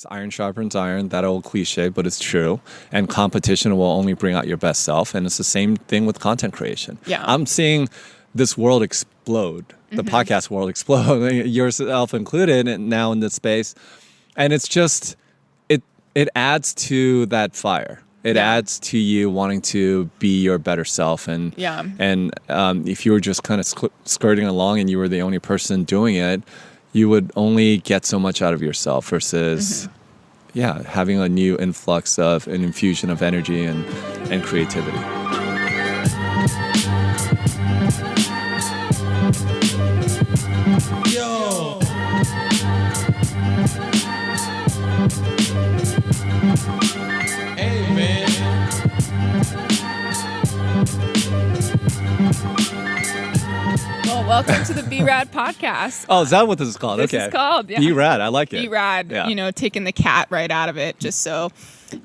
It's iron sharpens iron, that old cliche, but it's true. And competition will only bring out your best self. And it's the same thing with content creation. Yeah. I'm seeing this world explode, the podcast world explode, yourself included, and now in this space. And it's just, it adds to that fire. It adds to you wanting to be your better self. And if you were just kind of skirting along and you were the only person doing it, you would only get so much out of yourself versus, having a new influx of an infusion of energy and creativity. Yo! Hey, man. Well, welcome to the BeRad podcast. Oh, is that what this is called? This okay. is called, BeRad, I like it. BeRad, taking the cat right out of it, just so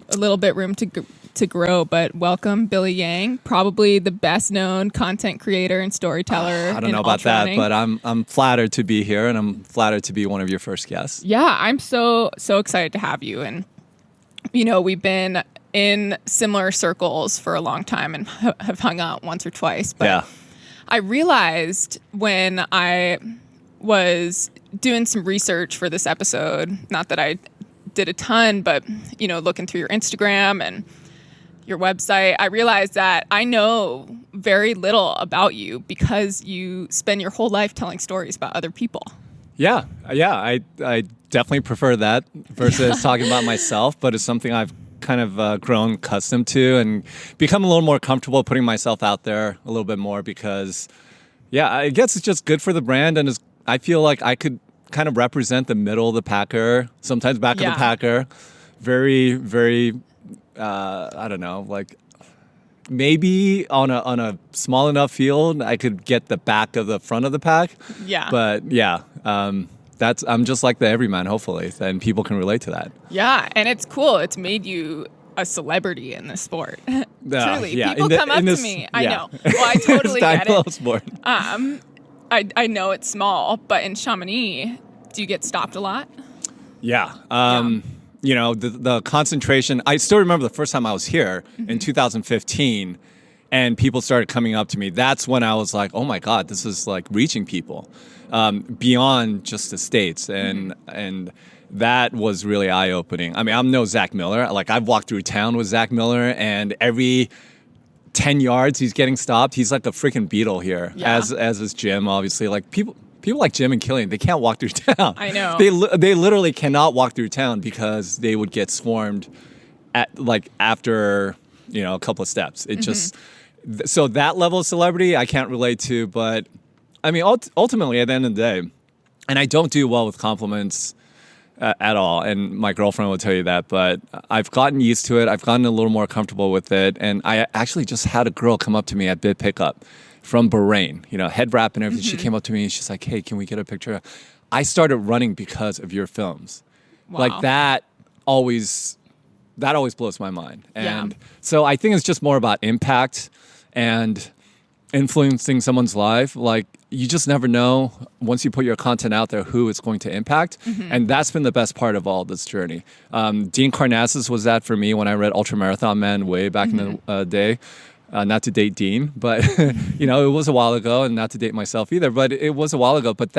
a little bit room to grow. But welcome, Billy Yang, probably the best known content creator and storyteller. I don't know about that, but I'm flattered to be here, and I'm flattered to be one of your first guests. Yeah, I'm so excited to have you. And, we've been in similar circles for a long time and have hung out once or twice. But I realized when I was doing some research for this episode, not that I did a ton, but, looking through your Instagram and your website, I realized that I know very little about you because you spend your whole life telling stories about other people. Yeah. I definitely prefer that versus talking about myself, but it's something I've kind of grown accustomed to and become a little more comfortable putting myself out there a little bit more because, I guess it's just good for the brand, and I feel like I could kind of represent the middle of the packer, sometimes back of the packer, very, very, I don't know, like maybe on a small enough field, I could get the back of the front of the pack. Yeah. But I'm just like the everyman, hopefully, and people can relate to that. Yeah, and it's cool. It's made you a celebrity in this sport. Truly, people come up to me. I know. Well, I totally get it. Sport. I know it's small, but in Chamonix, do you get stopped a lot? Yeah. The concentration. I still remember the first time I was here in 2015, and people started coming up to me. That's when I was like, oh my God, this is like reaching people beyond just the States. And that was really eye-opening. I mean, I'm no Zach Miller. Like, I've walked through town with Zach Miller, and every 10 yards he's getting stopped. He's like a freaking beetle here, as is Jim, obviously. Like, people like Jim and Killian, they can't walk through town. I know. They literally cannot walk through town because they would get swarmed after, a couple of steps. It just... So that level of celebrity I can't relate to, but I mean, ultimately at the end of the day, and I don't do well with compliments at all, and my girlfriend will tell you that, but I've gotten used to it. I've gotten a little more comfortable with it, and I actually just had a girl come up to me at Bid Pickup from Bahrain, head wrap and everything. She came up to me and she's like, hey, can we get a picture? I started running because of your films. Wow. Like that always blows my mind. And so I think it's just more about impact and influencing someone's life. Like, you just never know once you put your content out there who it's going to impact. And that's been the best part of all this journey. Dean Karnazes was that for me when I read Ultramarathon Man way back in the day. Not to date Dean, but it was a while ago, and not to date myself either, but it was a while ago. But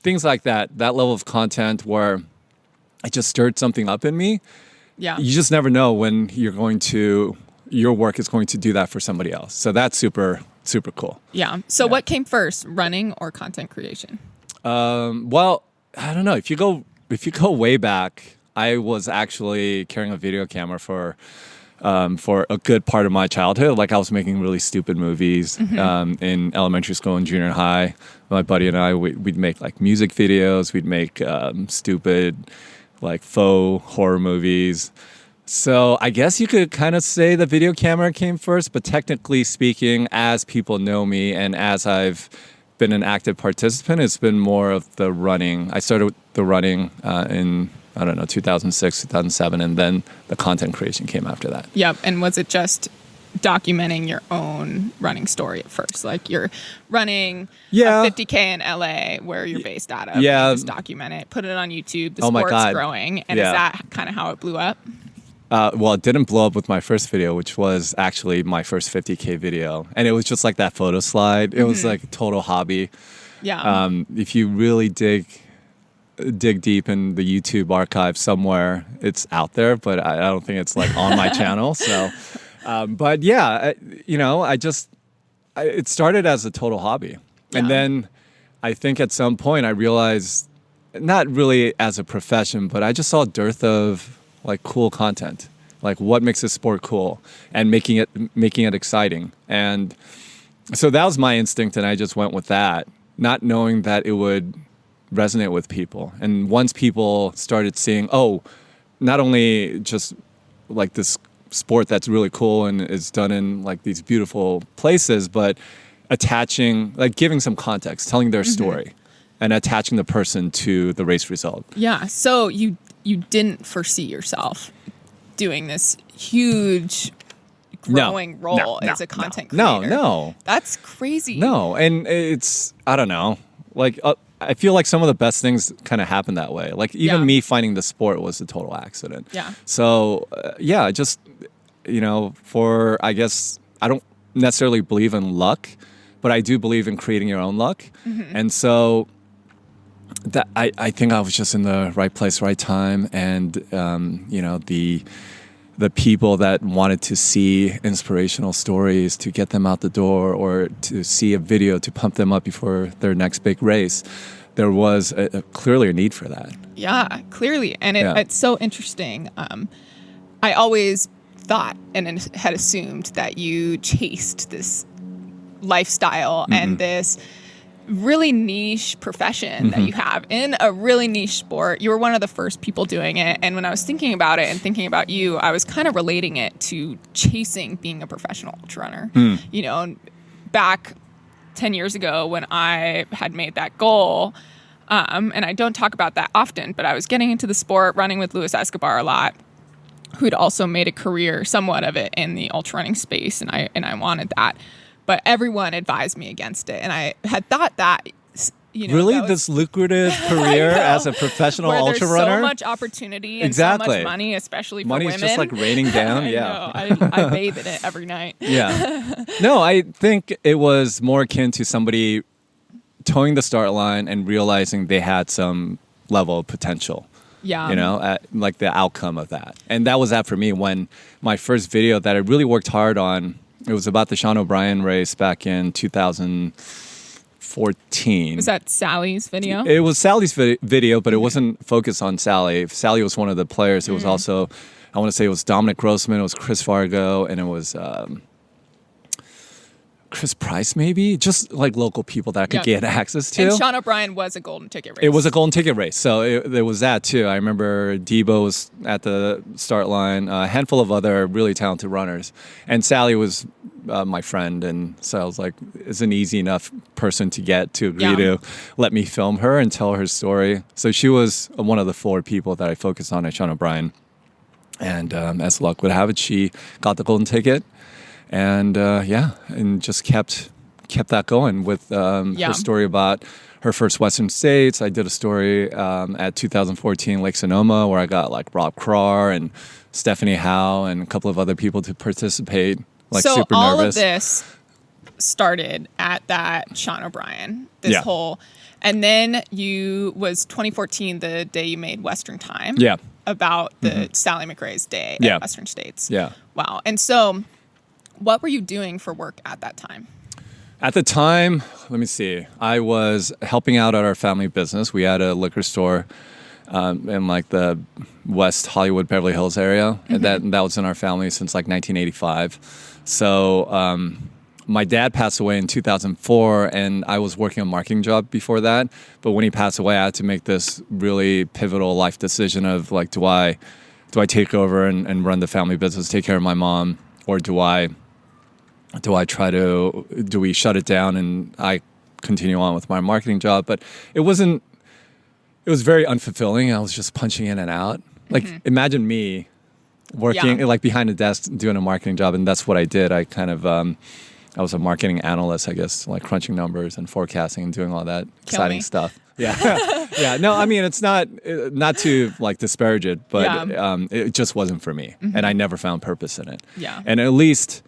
things like that level of content where it just stirred something up in me. Yeah. You just never know when your work is going to do that for somebody else. So that's super, super cool. Yeah. So what came first, running or content creation? Well, I don't know. If you go way back, I was actually carrying a video camera for a good part of my childhood. Like, I was making really stupid movies in elementary school and junior high. My buddy and I, we'd make like music videos. We'd make stupid like faux horror movies. So I guess you could kind of say the video camera came first, but technically speaking, as people know me and as I've been an active participant, it's been more of the running. I started with the running in, 2006, 2007, and then the content creation came after that. Yep. And was it just documenting your own running story at first. Like you're running Yeah. a 50K in LA where you're based out of. Yeah. You just document it, put it on YouTube. The Oh my sport's God. growing. And Yeah. is that kind of how it blew up? Well, it didn't blow up with my first video, which was actually my first 50K video. And it was just like that photo slide. It was like a total hobby. Yeah. If you really dig deep in the YouTube archive somewhere, it's out there, but I don't think it's like on my channel. So, but yeah, it started as a total hobby. Yeah. And then I think at some point I realized, not really as a profession, but I just saw a dearth of like cool content, like what makes a sport cool and making it exciting. And so that was my instinct, and I just went with that, not knowing that it would resonate with people. And once people started seeing, oh, not only just like this sport that's really cool and is done in like these beautiful places, but attaching, like giving some context, telling their story and attaching the person to the race result. Yeah. So you didn't foresee yourself doing this huge growing role as a content creator. No. That's crazy. No. And it's, I don't know, like I feel like some of the best things kind of happen that way. Like even me finding the sport was a total accident. Yeah. So just, I guess I don't necessarily believe in luck, but I do believe in creating your own luck. And so that I think I was just in the right place, right time. And, the people that wanted to see inspirational stories to get them out the door, or to see a video to pump them up before their next big race, there was clearly a need for that. Yeah, clearly. And it's so interesting. I always thought and had assumed that you chased this lifestyle and this really niche profession that you have in a really niche sport. You were one of the first people doing it. And when I was thinking about it and thinking about you, I was kind of relating it to chasing being a professional ultra runner. Back 10 years ago when I had made that goal, and I don't talk about that often, but I was getting into the sport, running with Luis Escobar a lot, who'd also made a career somewhat of it in the ultra running space. And I wanted that. But everyone advised me against it. And I had thought that, really, this lucrative career as a professional ultra runner? There's so much opportunity and so much money, especially for women. Money's just like raining down. I bathe in it every night. Yeah. No, I think it was more akin to somebody towing the start line and realizing they had some level of potential. Yeah. Like the outcome of that. And that was that for me when my first video that I really worked hard on, it was about the Sean O'Brien race back in 2014. Was that Sally's video? It was Sally's video, but it wasn't focused on Sally. Sally was one of the players. It was also, I want to say it was Dominic Grossman, it was Chris Fargo, and it was Chris Price, maybe? Just like local people that I could get access to. And Sean O'Brien was a golden ticket race. It was a golden ticket race. So there was that too. I remember Debo was at the start line, a handful of other really talented runners. And Sally was my friend. And so I was like, it's an easy enough person to get to agree to let me film her and tell her story. So she was one of the 4 people that I focused on at Sean O'Brien. And as luck would have it, she got the golden ticket. And and just kept that going with her story about her first Western States. I did a story at 2014 Lake Sonoma where I got like Rob Krar and Stephanie Howe and a couple of other people to participate. Like so super all nervous. of this started at that Sean O'Brien. Whole, and then was 2014 the day you made Western Time. Yeah. About the Sally McRae's day at Western States. Yeah. Wow. And so, what were you doing for work at that time? At the time, let me see. I was helping out at our family business. We had a liquor store in like the West Hollywood, Beverly Hills area. And that was in our family since like 1985. So my dad passed away in 2004 and I was working a marketing job before that. But when he passed away, I had to make this really pivotal life decision of like, do I take over and run the family business, take care of my mom, or do we shut it down and I continue on with my marketing job? But it was very unfulfilling. I was just punching in and out. Like imagine me working like behind the desk doing a marketing job, and that's what I did. I kind of I was a marketing analyst, I guess, like crunching numbers and forecasting and doing all that exciting stuff. Yeah, yeah. No, I mean it's not to like disparage it, but it just wasn't for me, and I never found purpose in it. Yeah, and at least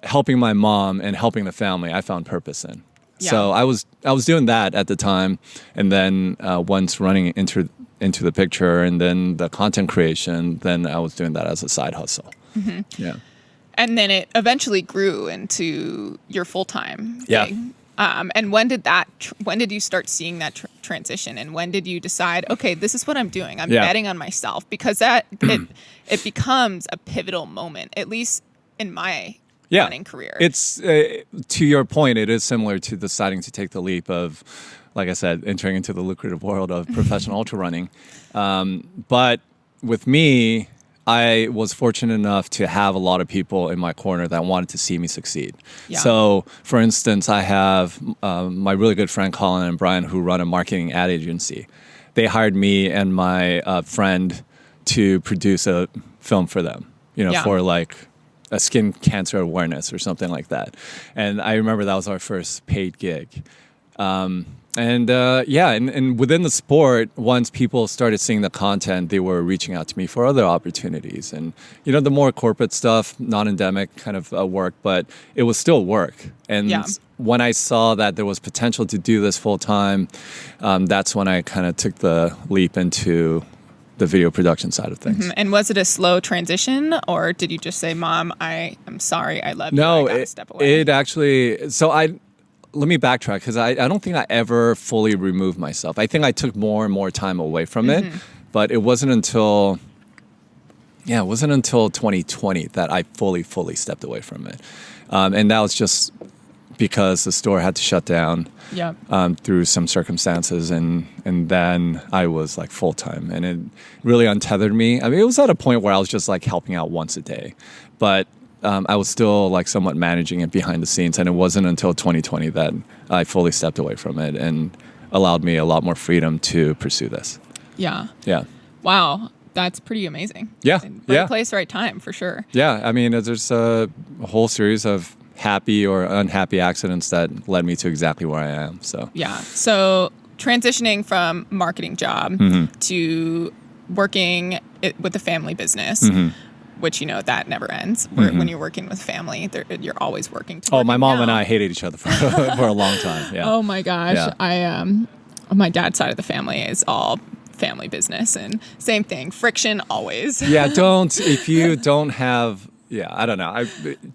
helping my mom and helping the family, I found purpose in. Yeah. So I was doing that at the time, and then once running into the picture, and then the content creation, then I was doing that as a side hustle. Mm-hmm. Yeah. And then it eventually grew into your full-time thing. Yeah. And when did you start seeing that transition? And when did you decide, okay, this is what I'm doing. I'm betting on myself, because it becomes a pivotal moment, at least in my running career. It's to your point, it is similar to deciding to take the leap of, like I said, entering into the lucrative world of professional ultra running. But with me, I was fortunate enough to have a lot of people in my corner that wanted to see me succeed. Yeah. So, for instance, I have my really good friend Colin and Brian, who run a marketing ad agency. They hired me and my friend to produce a film for them, for like a skin cancer awareness or something like that. And I remember that was our first paid gig. And within the sport, once people started seeing the content, they were reaching out to me for other opportunities. And, the more corporate stuff, non-endemic kind of work, but it was still work. And when I saw that there was potential to do this full time, that's when I kind of took the leap into the video production side of things. Mm-hmm. And was it a slow transition, or did you just say, Mom, I'm sorry, I love you, I gotta step away? It actually, let me backtrack, because I don't think I ever fully removed myself. I think I took more and more time away from it, but it wasn't until 2020 that I fully stepped away from it. And that was just because the store had to shut down through some circumstances, and then I was like full time, and it really untethered me. I mean, it was at a point where I was just like helping out once a day, but I was still like somewhat managing it behind the scenes, and it wasn't until 2020 that I fully stepped away from it and allowed me a lot more freedom to pursue this. Yeah. Yeah. Wow. That's pretty amazing. Yeah. Right place, right time, for sure. Yeah. I mean, there's a whole series of happy or unhappy accidents that led me to exactly where I am. So yeah. So transitioning from marketing job to working with a family business, which, that never ends. When you're working with family, you're always working. My mom and I hated each other for a long time. Yeah. Oh my gosh. Yeah. My dad's side of the family is all family business, and same thing, friction always. Yeah. If you don't have, I don't know. I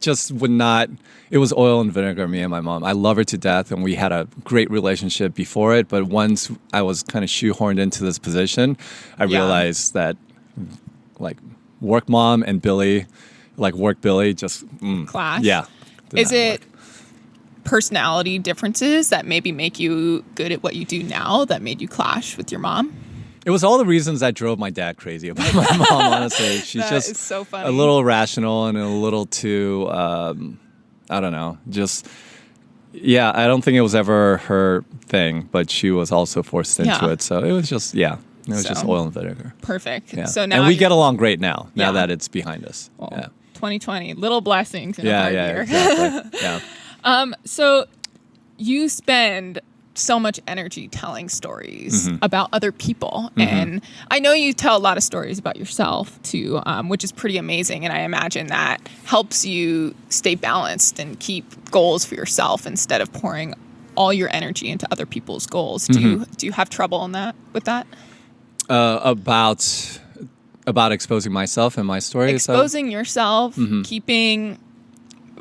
just would not. It was oil and vinegar, me and my mom. I love her to death, and we had a great relationship before it. But once I was kind of shoehorned into this position, I realized that, like, work mom and Billy, like work Billy, just clash. Yeah. Is it personality differences that maybe make you good at what you do now that made you clash with your mom? It was all the reasons that drove my dad crazy about my mom, honestly. She's just so funny. A little irrational and a little too, I don't know, just, I don't think it was ever her thing, but she was also forced into it. So it was just, it was just oil and vinegar. Perfect. Yeah. So now and we get along great now that it's behind us. Well, 2020, little blessings in a hard year. Exactly. Yeah. So you spend so much energy telling stories about other people. And I know you tell a lot of stories about yourself too, which is pretty amazing. And I imagine that helps you stay balanced and keep goals for yourself instead of pouring all your energy into other people's goals. Do you have trouble with that? About exposing myself and my story? Exposing yourself, keeping...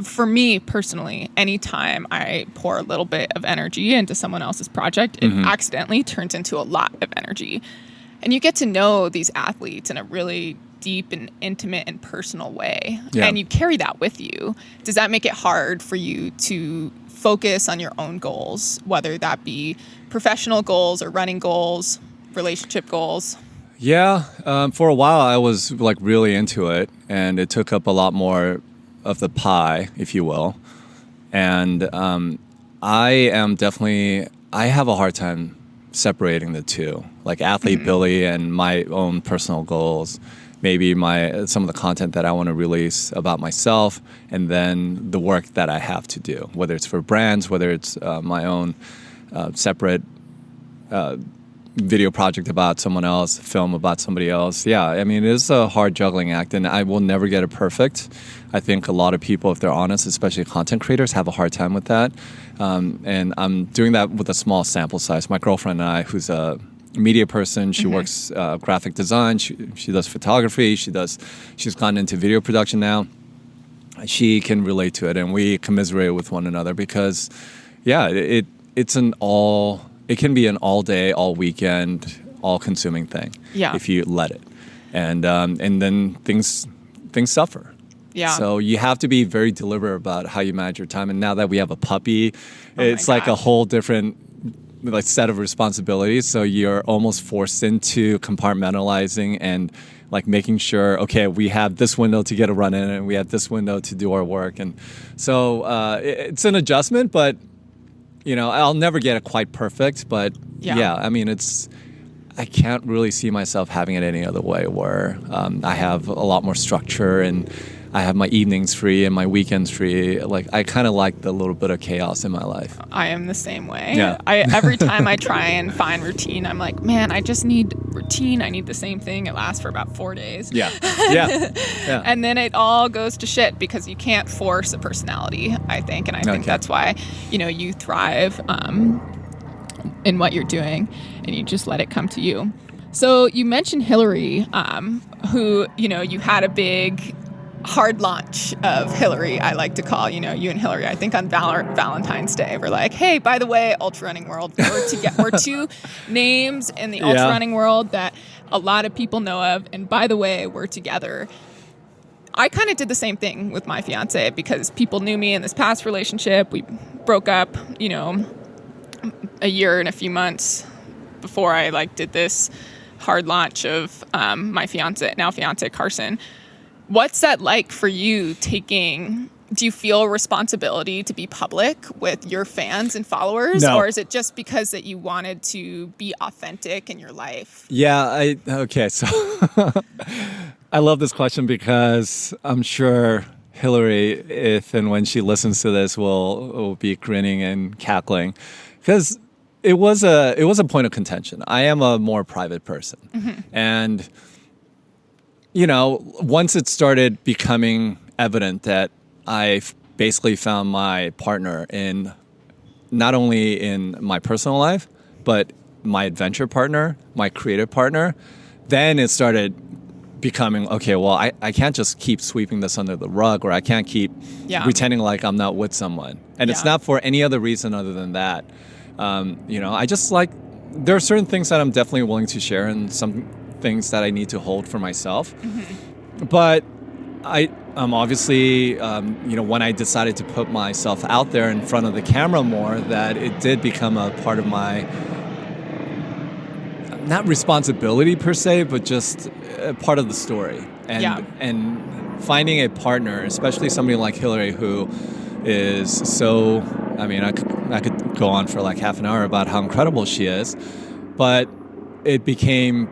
For me personally, anytime I pour a little bit of energy into someone else's project, it accidentally turns into a lot of energy. And you get to know these athletes in a really deep and intimate and personal way. Yeah. And you carry that with you. Does that make it hard for you to focus on your own goals, whether that be professional goals or running goals, relationship goals? Yeah. For a while, I was like really into it, and it took up a lot more of the pie, if you will. And I have a hard time separating the two, like athlete Billy and my own personal goals. maybe some of the content that I want to release about myself, and then the work that I have to do, whether it's for brands, whether it's my own separate video project about someone else, film about somebody else. Yeah, I mean, it is a hard juggling act, and I will never get it perfect. I think a lot of people, if they're honest, especially content creators, have a hard time with that. And I'm doing that with a small sample size. My girlfriend and I, who's a media person, she works graphic design, she does photography, she's gotten into video production now. She can relate to it, and we commiserate with one another because, yeah, it can be an all day, all weekend, all consuming thing. Yeah. If you let it, and then things suffer. Yeah. So you have to be very deliberate about how you manage your time. And now that we have a puppy, it's like a whole different set of responsibilities. So you're almost forced into compartmentalizing and like making sure, okay, we have this window to get a run in, and we have this window to do our work. And so it's an adjustment, but I'll never get it quite perfect. But yeah, I mean, I can't really see myself having it any other way, where I have a lot more structure and I have my evenings free and my weekends free. Like, I kind of like the little bit of chaos in my life. I am the same way. Yeah. Every time I try and find routine, I'm like, man, I just need routine. I need the same thing. It lasts for about 4 days. Yeah. And then it all goes to shit because you can't force a personality, I think. And I think that's why, you thrive in what you're doing, and you just let it come to you. So you mentioned Hillary, who, you had a big hard launch of Hillary, I like to call, you and Hillary, I think on Valentine's Day, we're like, hey, by the way, ultra running world, we're two names in the ultra running world that a lot of people know of. And by the way, we're together. I kind of did the same thing with my fiance because people knew me in this past relationship. We broke up, a year and a few months before I did this hard launch of my now fiance Carson. What's that like for you do you feel responsibility to be public with your fans and followers? No. Or is it just because that you wanted to be authentic in your life? Yeah, so I love this question because I'm sure Hillary, if and when she listens to this, will be grinning and cackling, because it was a point of contention. I am a more private person, and once it started becoming evident that I basically found my partner in not only in my personal life, but my adventure partner, my creative partner, then it started becoming, okay, well, I can't just keep sweeping this under the rug, or I can't keep pretending like I'm not with someone. And it's not for any other reason other than that. I just there are certain things that I'm definitely willing to share, and some things that I need to hold for myself. But I'm obviously, when I decided to put myself out there in front of the camera more, that it did become a part of my, not responsibility per se, but just a part of the story. And finding a partner, especially somebody like Hillary, who is so, I could go on for half an hour about how incredible she is, but it became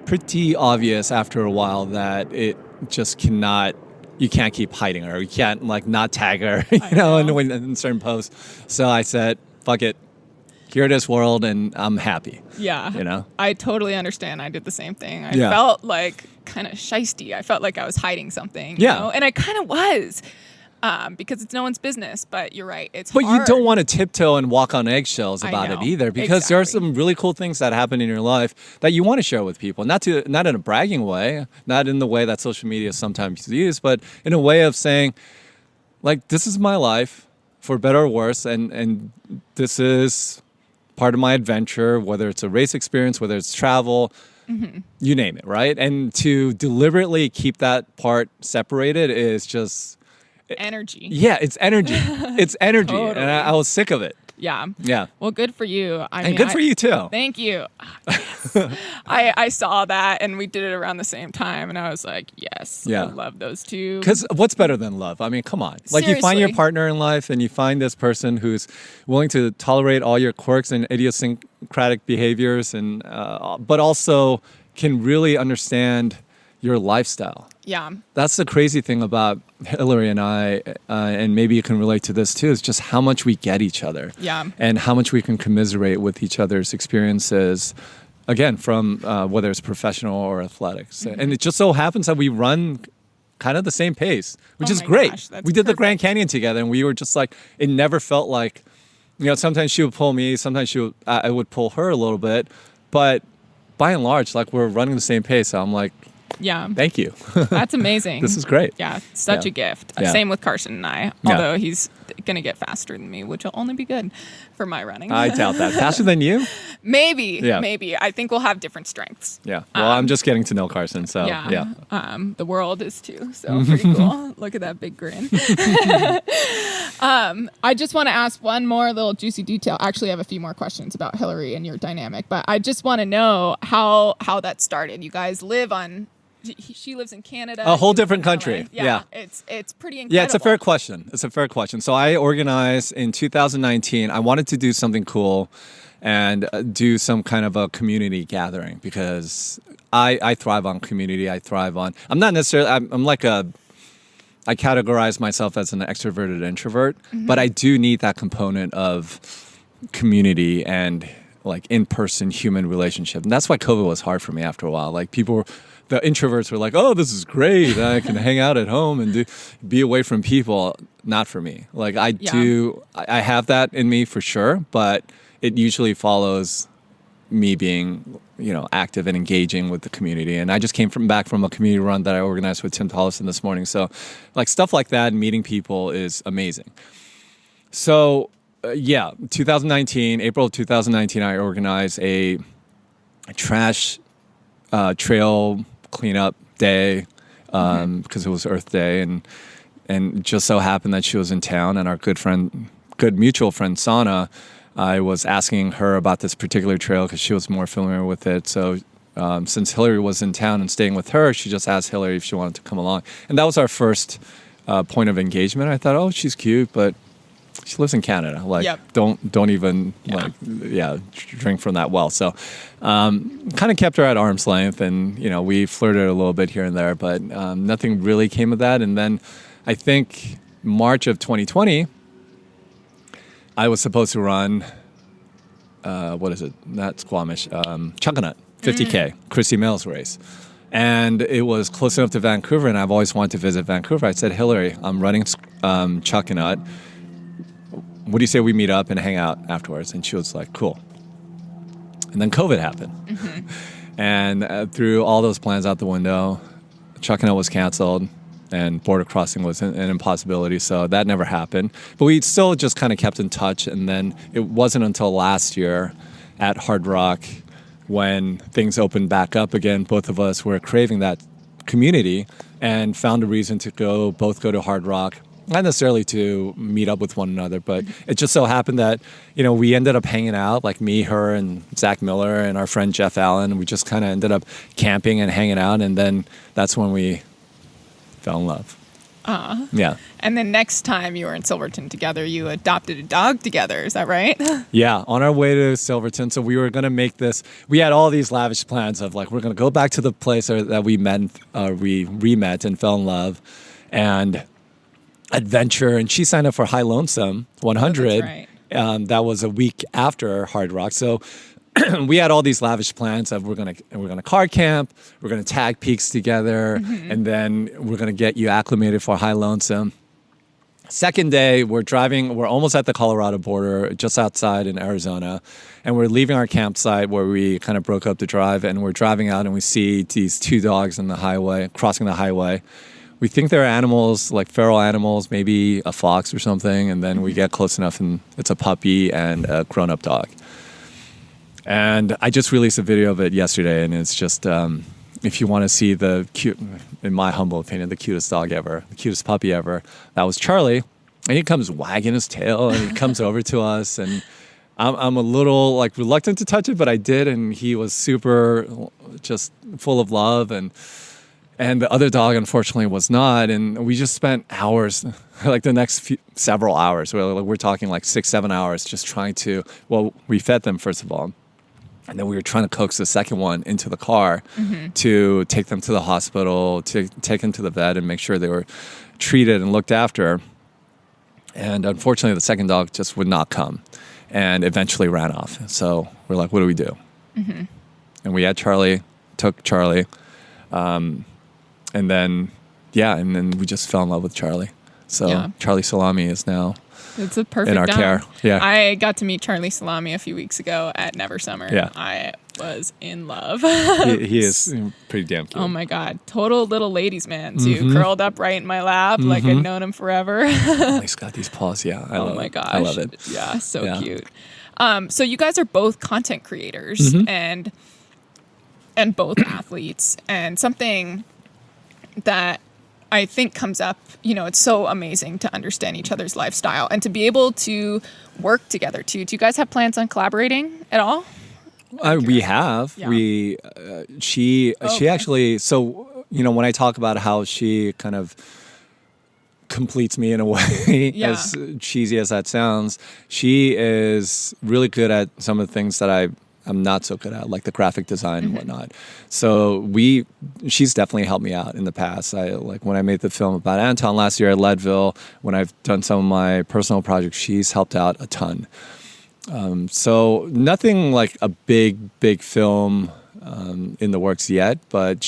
pretty obvious after a while that it just you can't keep hiding her. You can't not tag her, in certain posts. So I said, fuck it. Here it is, world, and I'm happy. Yeah. I totally understand. I did the same thing. I felt kind of shisty. I felt like I was hiding something. And I kind of was. Because it's no one's business, but you're right. It's hard. But you don't want to tiptoe and walk on eggshells about it either, because there are some really cool things that happen in your life that you want to share with people. Not in a bragging way, not in the way that social media sometimes used, but in a way of saying, this is my life, for better or worse, and this is part of my adventure, whether it's a race experience, whether it's travel, you name it, right? And to deliberately keep that part separated is just energy. Yeah, it's energy. It's energy. Totally. And I was sick of it. Yeah. Well, good for you. Good for you too. Thank you. Yes. I saw that, and we did it around the same time, and I was like, yes, I love those two. Because what's better than love? Come on. Seriously. You find your partner in life, and you find this person who's willing to tolerate all your quirks and idiosyncratic behaviors, and but also can really understand your lifestyle. Yeah. That's the crazy thing about Hillary and I, and maybe you can relate to this too, is just how much we get each other. Yeah. And how much we can commiserate with each other's experiences, again, from whether it's professional or athletics. And it just so happens that we run kind of the same pace, which is great. Gosh, We did the perfect. Grand Canyon together, and we were just like, it never felt like, sometimes she would pull me, sometimes I would pull her a little bit, but by and large, like we're running the same pace. So I'm like, Yeah. thank you. That's amazing. This is great. Yeah. Such Yeah. a gift. Yeah. Same with Carson and I, Yeah. although he's going to get faster than me, which will only be good for my running. I doubt that. Faster than you? Maybe. Yeah. Maybe. I think we'll have different strengths. Yeah. Well, I'm just getting to know Carson, so yeah. The world is too. So pretty cool. Look at that big grin. I just want to ask one more little juicy detail. Actually, I have a few more questions about Hillary and your dynamic, but I just want to know how that started. You guys live on. She lives in Canada. A whole you live different in LA. country. Yeah. It's pretty incredible. Yeah, it's a fair question. It's a fair question. So I organized in 2019. I wanted to do something cool and do some kind of a community gathering because I thrive on community. I'm not necessarily, I'm like I categorize myself as an extroverted introvert, but I do need that component of community and like in-person human relationship. And that's why COVID was hard for me after a while. Like the introverts were like, oh, this is great. I can hang out at home and be away from people. Not for me. Like I have that in me for sure, but it usually follows me being, active and engaging with the community. And I just came back from a community run that I organized with Tim Tollison this morning. So like stuff like that, meeting people is amazing. So 2019, April of 2019, I organized a trash trail cleanup day because it was Earth Day, and it just so happened that she was in town, and our good mutual friend Sana, I was asking her about this particular trail because she was more familiar with it. So since Hillary was in town and staying with her, she just asked Hillary if she wanted to come along, and that was our first point of engagement. I thought, oh, she's cute, but she lives in Canada. Like, don't even drink from that well. So, kind of kept her at arm's length, and we flirted a little bit here and there, but nothing really came of that. And then, I think March of 2020, I was supposed to run. What is it? Not Squamish. Chunkanut 50K, Christy Mills race. And it was close enough to Vancouver, and I've always wanted to visit Vancouver. I said, Hillary, I'm running Chunkanut. What do you say we meet up and hang out afterwards? And she was like, cool. And then COVID happened. And threw all those plans out the window. Chunkanut was canceled, and border crossing was an impossibility. So that never happened. But we still just kind of kept in touch. And then it wasn't until last year at Hard Rock when things opened back up again. Both of us were craving that community and found a reason to both go to Hard Rock. Not necessarily to meet up with one another, but it just so happened that, we ended up hanging out, like me, her, and Zach Miller, and our friend Jeff Allen. We just kind of ended up camping and hanging out, and then that's when we fell in love. Yeah. And then next time you were in Silverton together, you adopted a dog together. Is that right? Yeah, on our way to Silverton. So we were going to make this. We had all these lavish plans of like, we're going to go back to the place that we re-met and fell in love, and adventure. And she signed up for High Lonesome 100. Oh, that's right. That was a week after Hard Rock. So we had all these lavish plans of we're gonna car camp, we're gonna tag peaks together, and then we're gonna get you acclimated for High Lonesome. Second day, we're almost at the Colorado border, just outside in Arizona, and we're leaving our campsite where we kind of broke up the drive, and we're driving out and we see these two dogs on the highway, crossing the highway. We think they're animals, like feral animals, maybe a fox or something, and then we get close enough and it's a puppy and a grown-up dog. And I just released a video of it yesterday, and it's just, if you want to see the cute, in my humble opinion, the cutest dog ever, the cutest puppy ever, that was Charlie. And he comes wagging his tail, and he comes over to us, and I'm a little like reluctant to touch it, but I did, and he was super just full of love, and the other dog, unfortunately, was not. And we just spent hours, like the next several hours. We're talking like 6-7 hours just trying to, we fed them, first of all. And then we were trying to coax the second one into the car to take them to the hospital, to take them to the vet and make sure they were treated and looked after. And unfortunately, the second dog just would not come and eventually ran off. So we're like, what do we do? And we had Charlie, took Charlie. And then we just fell in love with Charlie. So Charlie Salami is now it's a perfect in our care. Yeah. I got to meet Charlie Salami a few weeks ago at Never Summer. Yeah. I was in love. he is pretty damn cute. Oh my God. Total little ladies man too. Curled up right in my lap like I'd known him forever. Oh, he's got these paws. Yeah. I love it. Gosh. I love it. Yeah. So cute. So you guys are both content creators and both athletes, and something that I think comes up, it's so amazing to understand each other's lifestyle and to be able to work together too. Do you guys have plans on collaborating at all? We have. Yeah. She actually, so, when I talk about how she kind of completes me in a way, as cheesy as that sounds, she is really good at some of the things that I'm not so good at, like the graphic design and whatnot. So she's definitely helped me out in the past. Like when I made the film about Anton last year at Leadville, when I've done some of my personal projects, she's helped out a ton. So nothing like a big film in the works yet, but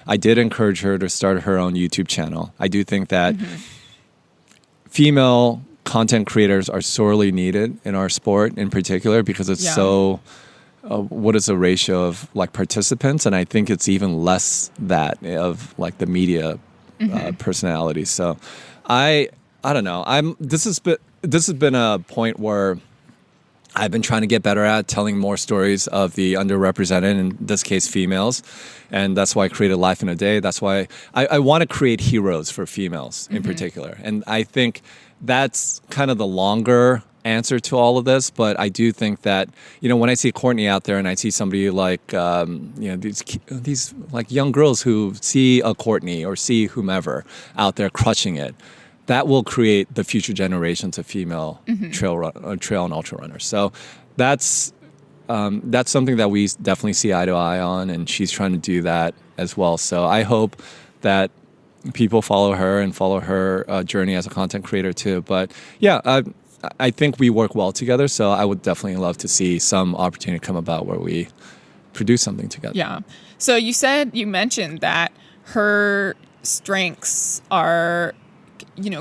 I did encourage her to start her own YouTube channel. I do think that female content creators are sorely needed in our sport in particular because it's so... what is the ratio of like participants? And I think it's even less that of like the media personalities. So I don't know. This has been a point where I've been trying to get better at telling more stories of the underrepresented, in this case, females. And that's why I created Life in a Day. That's why I want to create heroes for females in particular. And I think that's kind of the longer answer to all of this, but I do think that when I see Courtney out there and I see somebody like these like young girls who see a Courtney or see whomever out there crushing it, that will create the future generations of female trail and ultra runners. So that's something that we definitely see eye to eye on, and she's trying to do that as well. So I hope that people follow her and follow her journey as a content creator too. But I think we work well together, so I would definitely love to see some opportunity come about where we produce something together. Yeah. So you mentioned that her strengths are,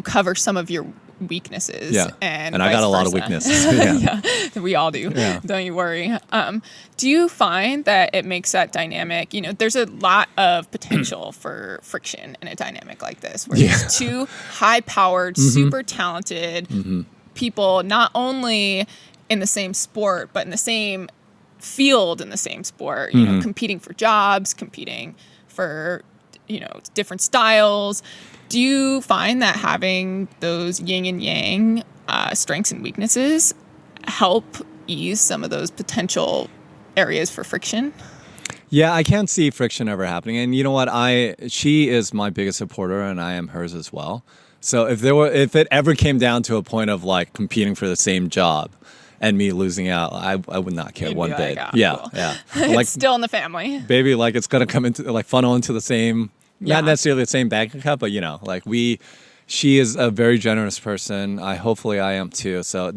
cover some of your weaknesses. Yeah. And I got a lot of weaknesses. Yeah. We all do. Yeah. Don't you worry. Do you find that it makes that dynamic, there's a lot of potential for friction in a dynamic like this, where there's two high-powered, super talented people, not only in the same sport, but in the same field in the same sport, competing for jobs, competing for, different styles. Do you find that having those yin and yang strengths and weaknesses help ease some of those potential areas for friction? Yeah, I can't see friction ever happening. And you know what? She is my biggest supporter, and I am hers as well. So if it ever came down to a point of like competing for the same job and me losing out, I would not care one bit. Cool. Yeah. It's like, still in the family. Baby, like it's gonna come into like funnel into the same, not necessarily the same bank account, but like she is a very generous person. Hopefully I am too. So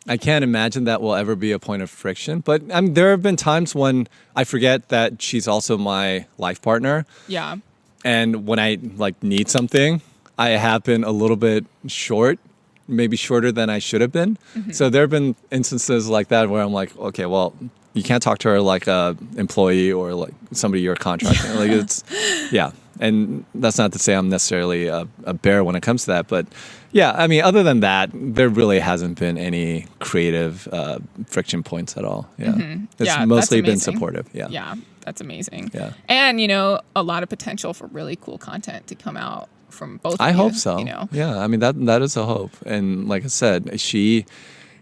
I can't imagine that will ever be a point of friction. But there have been times when I forget that she's also my life partner. Yeah. And when I like need something, I have been a little bit short, maybe shorter than I should have been. So there have been instances like that where I'm like, okay, well, you can't talk to her like a employee or like somebody you're contracting. Like and that's not to say I'm necessarily a bear when it comes to that, but other than that, there really hasn't been any creative friction points at all. It's mostly been supportive. Yeah, that's amazing. Yeah. And a lot of potential for really cool content to come out from both of you. I hope so. Yeah, that is a hope. And like I said,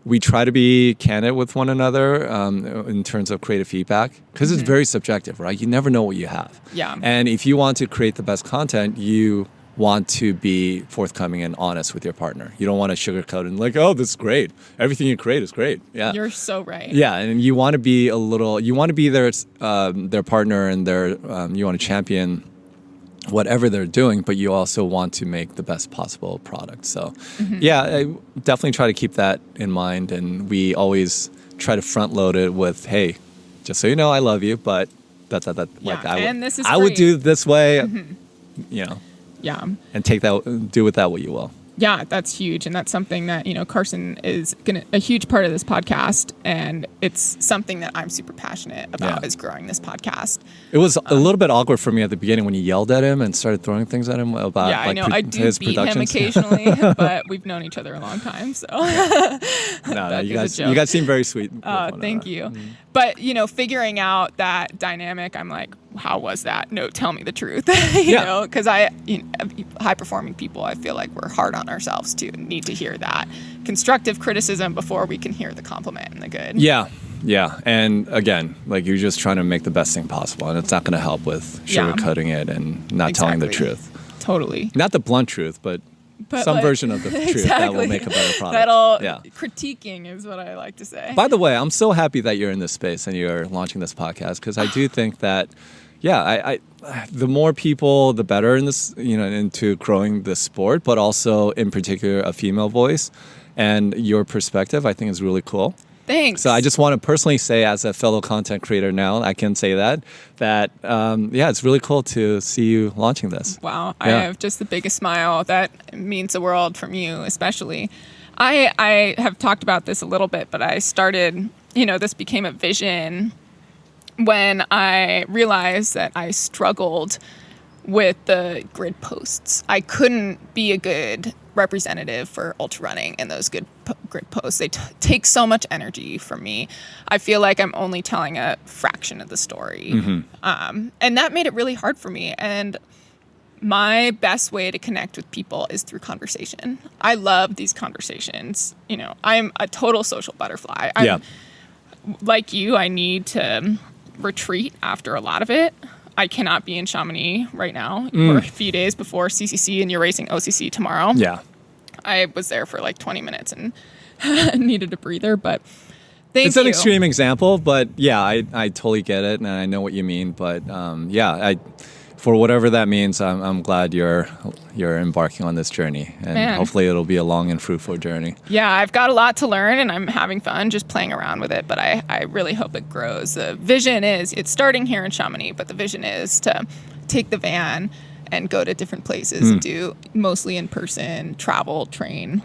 we try to be candid with one another in terms of creative feedback, because it's very subjective, right? You never know what you have. Yeah. And if you want to create the best content, you want to be forthcoming and honest with your partner. You don't want to sugarcoat and like, oh, this is great. Everything you create is great. Yeah. You're so right. Yeah, and you want to be their partner and you want to champion whatever they're doing, but you also want to make the best possible product. So yeah, I definitely try to keep that in mind, and we always try to front load it with, hey, just so you know, I love you, but that like I would do it this way, you know. Yeah. And do with that what you will. Yeah, that's huge. And that's something that, Carson is a huge part of this podcast. And it's something that I'm super passionate about is growing this podcast. It was a little bit awkward for me at the beginning when you yelled at him and started throwing things at him about I know. I do beat him occasionally, but we've known each other a long time. So no, you guys seem very sweet. Thank you. But, figuring out that dynamic, I'm like, how was that? No, tell me the truth. you know, because high performing people, I feel like we're hard on ourselves too, and need to hear that constructive criticism before we can hear the compliment and the good. Yeah. And again, like, you're just trying to make the best thing possible, and it's not going to help with sugarcoating it and not telling the truth. Totally. Not the blunt truth, but some version of the truth that will make a better product. Critiquing is what I like to say. By the way, I'm so happy that you're in this space and you're launching this podcast, because I do think that, I the more people, the better in this, into growing the sport, but also in particular a female voice, and your perspective, I think, is really cool. Thanks. So I just want to personally say, as a fellow content creator now, I can say that it's really cool to see you launching this. Wow. I have just the biggest smile. That means the world from you, especially. I have talked about this a little bit, but I started, this became a vision when I realized that I struggled with the grid posts. I couldn't be a good representative for ultra running in those good grid posts. They take so much energy from me. I feel like I'm only telling a fraction of the story. And that made it really hard for me. And my best way to connect with people is through conversation. I love these conversations. I'm a total social butterfly. Like you, I need to retreat after a lot of it. I cannot be in Chamonix right now. We're a few days before CCC, and you're racing OCC tomorrow. Yeah. I was there for like 20 minutes and needed a breather, but thank you. It's an extreme example, but I totally get it, and I know what you mean. But for whatever that means, I'm glad you're embarking on this journey, and hopefully it'll be a long and fruitful journey. Yeah, I've got a lot to learn, and I'm having fun just playing around with it, but I really hope it grows. The vision is, it's starting here in Chamonix, but the vision is to take the van and go to different places and do mostly in person, travel, train.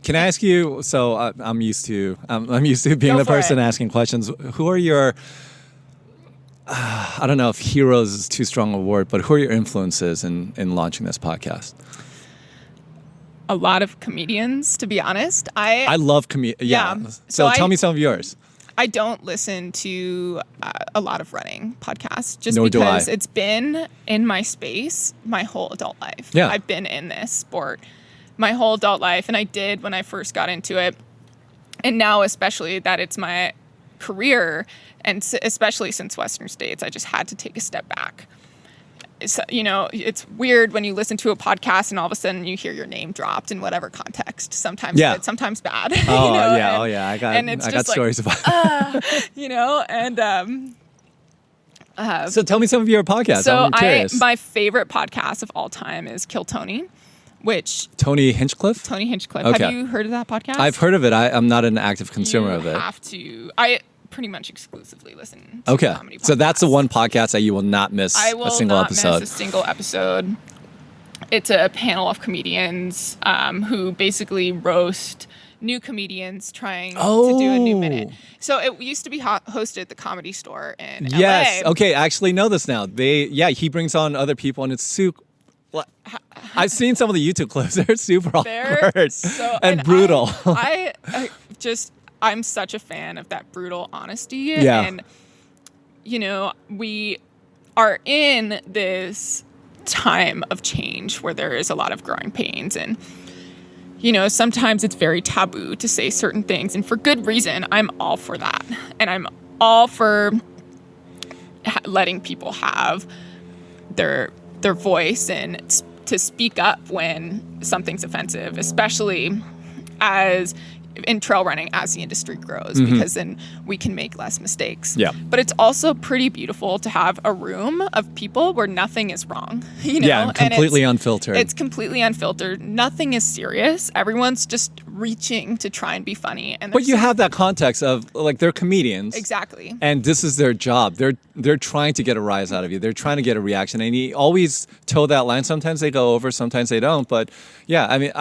Can I ask you, so I'm used to being the person asking questions. Who are your... I don't know if heroes is too strong a word, but who are your influences in launching this podcast? A lot of comedians, to be honest. I love comedians. Yeah. So tell me some of yours. I don't listen to a lot of running podcasts because it's been in my space my whole adult life. Yeah. I've been in this sport my whole adult life, and I did when I first got into it. And now, especially that it's my career, and especially since Western States, I just had to take a step back. It's weird when you listen to a podcast and all of a sudden you hear your name dropped in whatever context. Sometimes good, sometimes bad. I got stories about so tell me some of your podcasts. So I'm curious. My favorite podcast of all time is Kill Tony. Tony Hinchcliffe? Tony Hinchcliffe. Okay. Have you heard of that podcast? I've heard of it. I'm not an active consumer of it. You have to. I pretty much exclusively listen to comedy podcasts. So that's the one podcast that you will not miss a single episode. I will not miss a single episode. It's a panel of comedians who basically roast new comedians trying to do a new minute. So it used to be hosted at the Comedy Store in LA. Yes. Okay, I actually know this now. He brings on other people, and it's super... I've seen some of the YouTube clips. They're super awkward and brutal. I'm such a fan of that brutal honesty. Yeah. And, we are in this time of change where there is a lot of growing pains. And, sometimes it's very taboo to say certain things. And for good reason, I'm all for that. And I'm all for letting people have their voice and to speak up when something's offensive, especially as in trail running as the industry grows, because then we can make less mistakes. Yeah. But it's also pretty beautiful to have a room of people where nothing is wrong. Yeah, completely unfiltered. It's completely unfiltered. Nothing is serious. Everyone's just reaching to try and be funny. But you have that context of like they're comedians. Exactly. And this is their job. They're trying to get a rise out of you. They're trying to get a reaction. And you always toe that line. Sometimes they go over, sometimes they don't. But yeah, I mean,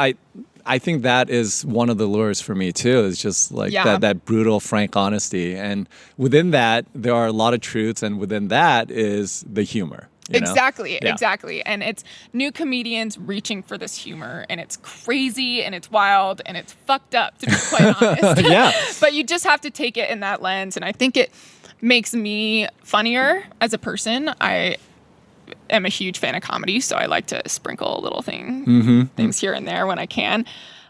I think that is one of the lures for me too. It's just like that brutal, frank honesty. And within that, there are a lot of truths. And within that is the humor. Exactly. And it's new comedians reaching for this humor. And it's crazy and it's wild and it's fucked up, to be quite honest. Yeah. But you just have to take it in that lens. And I think it makes me funnier as a person. I am a huge fan of comedy, so I like to sprinkle little things here and there when I can.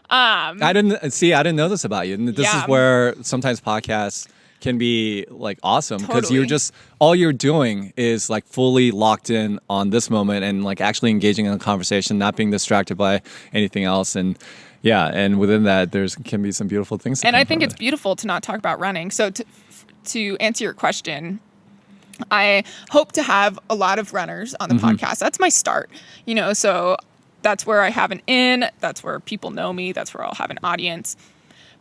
I didn't know this about you. And this is where sometimes podcasts can be like awesome because you're just all you're doing is like fully locked in on this moment and like actually engaging in a conversation, not being distracted by anything else. And and within that can be some beautiful things. And I think it's beautiful to not talk about running. So to answer your question, I hope to have a lot of runners on the podcast. That's my start, so that's where I have an in, that's where people know me, that's where I'll have an audience.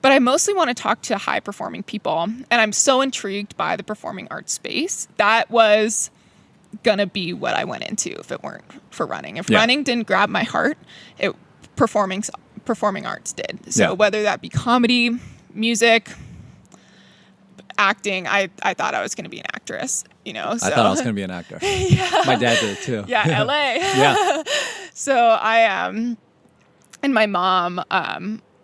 But I mostly want to talk to high performing people. And I'm so intrigued by the performing arts space. That was going to be what I went into if it weren't for running. If running didn't grab my heart, performing arts did. So whether that be comedy, music, acting, I thought I was going to be an actress, So. I thought I was going to be an actor. My dad did too. Yeah, LA. Yeah. So and my mom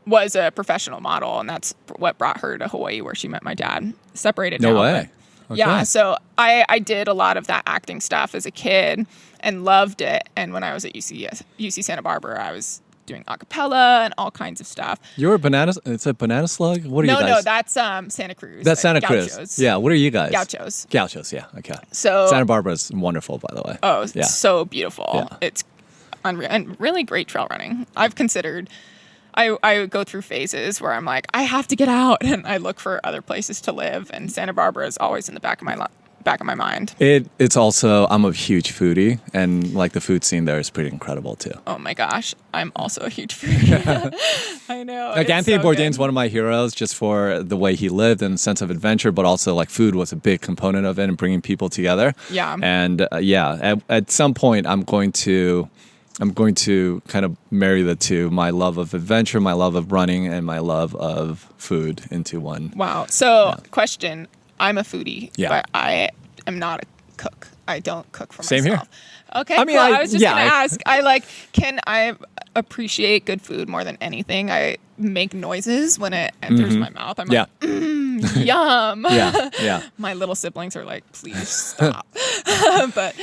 was a professional model, and that's what brought her to Hawaii, where she met my dad. Separated now. No way. Okay. Yeah, so I did a lot of that acting stuff as a kid and loved it. And when I was at UC Santa Barbara, I was doing a cappella and all kinds of stuff. You're a banana. It's a banana slug. What are you guys? No, that's Santa Cruz. That's Santa Cruz. Gauchos. Yeah. What are you guys? Gauchos. Gauchos. Yeah. Okay. So Santa Barbara is wonderful, by the way. Oh, it's so beautiful. Yeah. It's unreal and really great trail running. I've considered. I go through phases where I'm like, I have to get out, and I look for other places to live. And Santa Barbara is always in the back of my mind. It's also, I'm a huge foodie, and like the food scene there is pretty incredible too. Oh my gosh, I'm also a huge foodie. I know. Like Anthony Bourdain's one of my heroes, just for the way he lived and sense of adventure, but also like food was a big component of it and bringing people together. Yeah. And at some point I'm going to kind of marry the two, my love of adventure, my love of running, and my love of food into one. Wow. So, question, I'm a foodie, but I am not a cook. I don't cook for myself. Same here. Okay, I mean, cool. I was just going to ask, can I appreciate good food more than anything? I make noises when it enters my mouth. I'm like, yum. Yeah. My little siblings are like, please stop. But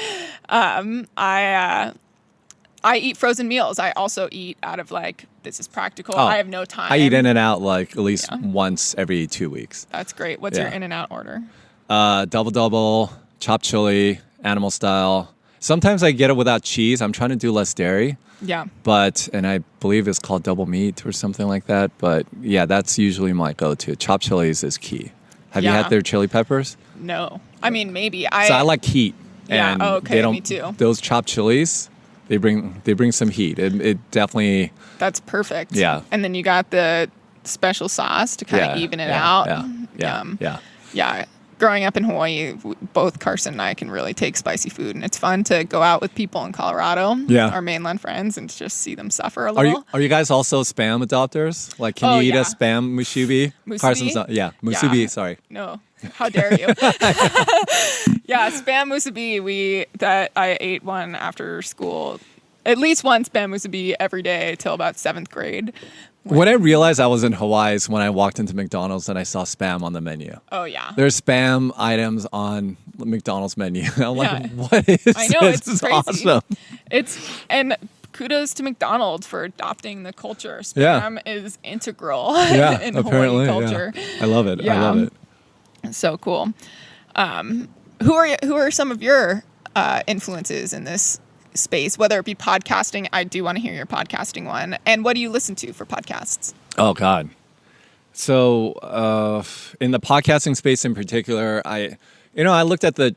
I eat frozen meals. I also eat out of like, this is practical. I have no time. I eat In-N-Out like at least once every 2 weeks. That's great. What's your In-N-Out order? Double, chopped chili, animal style. Sometimes I get it without cheese. I'm trying to do less dairy. Yeah. And I believe it's called double meat or something like that. But yeah, that's usually my go-to. Chopped chilies is key. Have you had their chili peppers? No. I mean, maybe. So I like heat. Yeah. And okay. Me too. Those chopped chilies, they bring some heat. It definitely. That's perfect. Yeah. And then you got the special sauce to kind of even it out. Yeah. Growing up in Hawaii, both Carson and I can really take spicy food, and it's fun to go out with people in Colorado, our mainland friends, and just see them suffer a little. Are you guys also Spam adopters? Like, can you eat a Spam musubi? Musubi? Musubi. Sorry. No, how dare you? Spam musubi. I ate one after school, at least one Spam musubi every day till about 7th grade. When I realized I was in Hawaii is when I walked into McDonald's and I saw Spam on the menu. Oh, yeah. There's Spam items on the McDonald's menu. I'm like, what is this? I know, it's crazy. Awesome. And kudos to McDonald's for adopting the culture. Spam is integral in Hawaii culture. Yeah. I love it. I love it. So cool. Who are some of your influences in this space, whether it be podcasting. I do want to hear your podcasting one. And what do you listen to for podcasts? Oh, God. So in the podcasting space in particular, I looked at the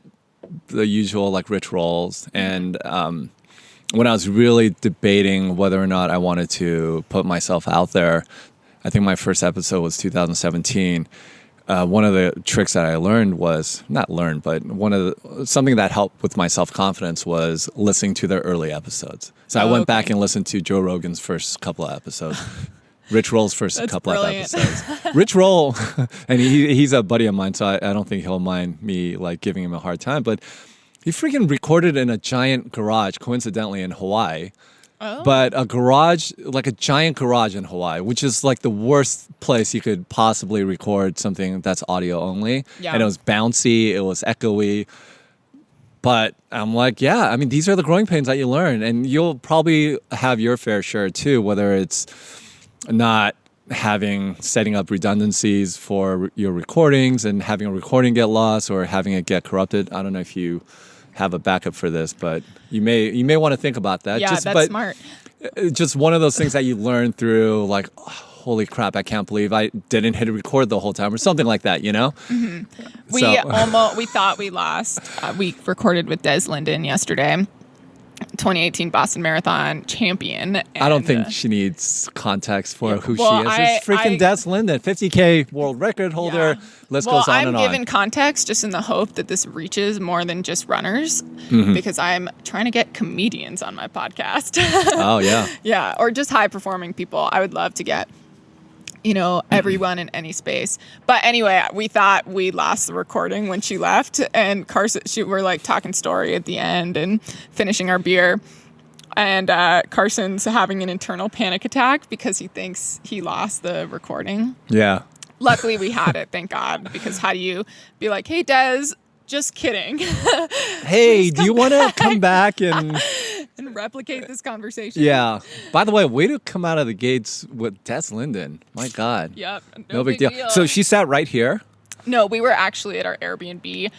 usual like Rich Rolls, and when I was really debating whether or not I wanted to put myself out there, I think my first episode was 2017. One of the tricks that I learned was something that helped with my self-confidence was listening to their early episodes. So I went back and listened to Joe Rogan's first couple of episodes. Rich Roll's first couple of episodes. Rich Roll, and he's a buddy of mine, so I don't think he'll mind me like giving him a hard time. But he freaking recorded in a giant garage, coincidentally in Hawaii. Oh. But a garage, like a giant garage in Hawaii, which is like the worst place you could possibly record something that's audio only. Yeah. And it was bouncy, it was echoey. But I'm like, yeah, I mean, these are the growing pains that you learn. And you'll probably have your fair share too, whether it's not setting up redundancies for your recordings and having a recording get lost or having it get corrupted. I don't know if you have a backup for this, but you may want to think about that. Yeah, that's smart. Just one of those things that you learn through, like, oh, holy crap, I can't believe I didn't hit record the whole time, or something like that, you know? Mm-hmm. We thought we lost. We recorded with Des Linden yesterday. 2018 Boston Marathon champion. And I don't think she needs context for who she is. It's freaking Des Linden, 50K world record holder. Yeah. List goes on and on. I'm giving context just in the hope that this reaches more than just runners, because I'm trying to get comedians on my podcast. Oh, yeah. Yeah, or just high-performing people. I would love to get everyone in any space. But anyway, we thought we lost the recording when she left, and Carson, we're like talking story at the end and finishing our beer. And Carson's having an internal panic attack because he thinks he lost the recording. Yeah. Luckily we had it, thank God, because how do you be like, hey, Des, just kidding. Hey, do you want to come back and replicate this conversation? Yeah. By the way, way to come out of the gates with Des Linden. My God. Yep. No big deal. So she sat right here? No, we were actually at our Airbnb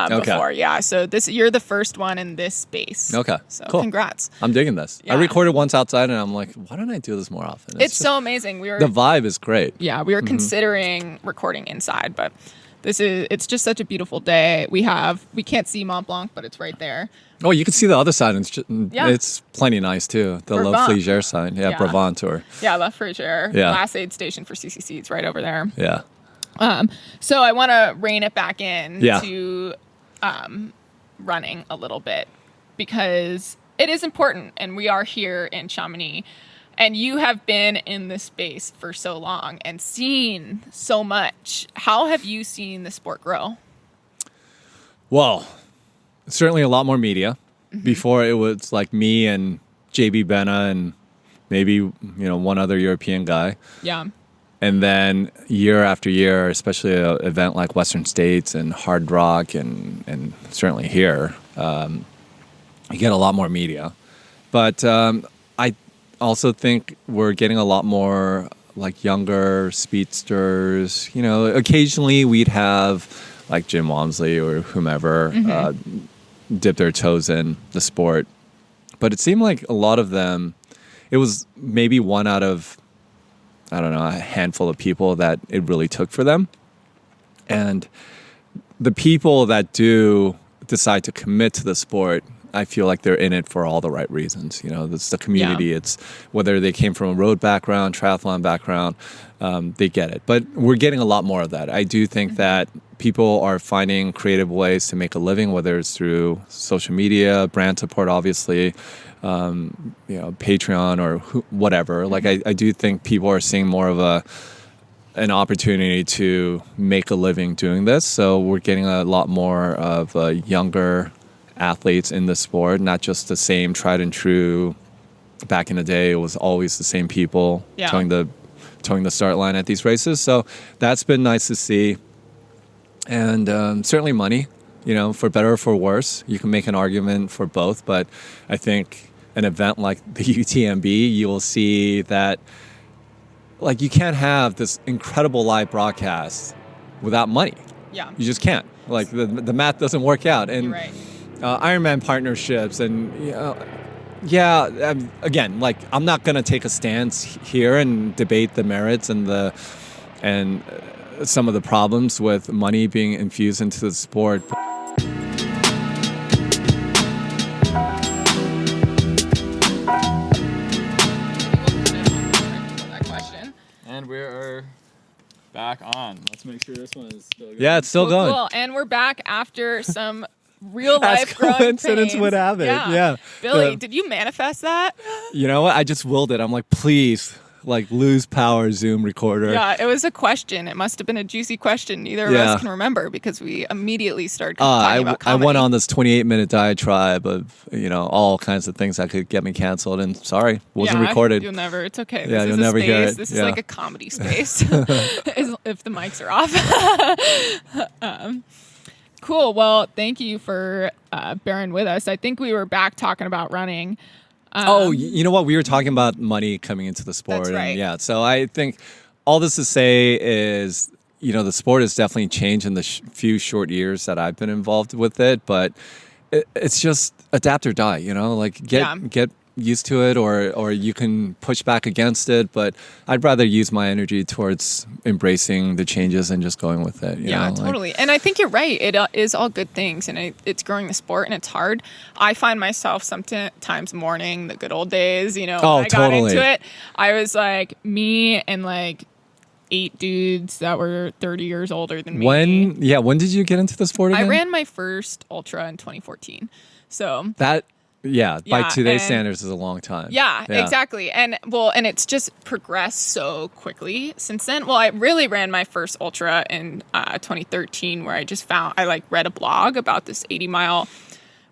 before. Yeah. So you're the first one in this space. Okay. So cool. Congrats. I'm digging this. Yeah. I recorded once outside, and I'm like, why don't I do this more often? It's so amazing. The vibe is great. Yeah. We were considering recording inside, but it's just such a beautiful day. We can't see Mont Blanc, but it's right there. Oh, you can see the other side, and it's plenty nice too. The La Flégère side. Yeah, Brabant tour. Yeah, La Flégère. Yeah. Last aid station for CCC. It's right over there. Yeah. So I want to rein it back in to running a little bit, because it is important, and we are here in Chamonix. And you have been in this space for so long and seen so much. How have you seen the sport grow? Well, certainly a lot more media. Before it was like me and JB Benna and maybe one other European guy. Yeah. And then year after year, especially an event like Western States and Hard Rock and certainly here, you get a lot more media. But I also think we're getting a lot more like younger speedsters. Occasionally we'd have like Jim Walmsley or whomever dip their toes in the sport. But it seemed like a lot of them, it was maybe one out of, I don't know, a handful of people that it really took for them. And the people that do decide to commit to the sport, I feel like they're in it for all the right reasons. It's the community. Yeah. It's whether they came from a road background, triathlon background, they get it. But we're getting a lot more of that. I do think that people are finding creative ways to make a living, whether it's through social media, brand support, obviously, Patreon or whatever. Like I do think people are seeing more of an opportunity to make a living doing this. So we're getting a lot more of younger athletes in the sport, not just the same tried and true. Back in the day, it was always the same people towing the start line at these races. So that's been nice to see. And certainly money, for better or for worse. You can make an argument for both, but I think an event like the UTMB, you will see that like you can't have this incredible live broadcast without money. Yeah. You just can't. Like the math doesn't work out. And you're right. Ironman partnerships, and again, like I'm not gonna take a stance here and debate the merits and some of the problems with money being infused into the sport. And we're back on. Let's make sure this one is still going. Yeah, it's still going. Cool. And we're back after some real life As growing coincidence pains. would have it. Yeah. Billy, did you manifest that? You know what? I just willed it. I'm like, please, like lose power, Zoom recorder. Yeah, it was a question. It must have been a juicy question. Neither of us can remember because we immediately started talking about comedy. I went on this 28-minute diatribe of all kinds of things that could get me canceled, and sorry, wasn't recorded. You'll never. It's okay. Yeah, This you'll is never a space. hear it. This is like a comedy space if the mics are off. Cool. Well, thank you for bearing with us. I think we were back talking about running. You know what? We were talking about money coming into the sport. That's right. And so I think all this to say is, the sport has definitely changed in the few short years that I've been involved with it, but it's just adapt or die, like get used to it, or you can push back against it, but I'd rather use my energy towards embracing the changes and just going with it. Yeah, totally. And I think you're right. It is all good things, and it's growing the sport, and it's hard. I find myself sometimes mourning the good old days, when I got into it. I was like me and like 8 dudes that were 30 years older than me. When did you get into the sport again? I ran my first ultra in 2014. So that by today's standards is a long time. Yeah, exactly. And it's just progressed so quickly since then. Well, I really ran my first ultra in 2013, where I read a blog about this 80-mile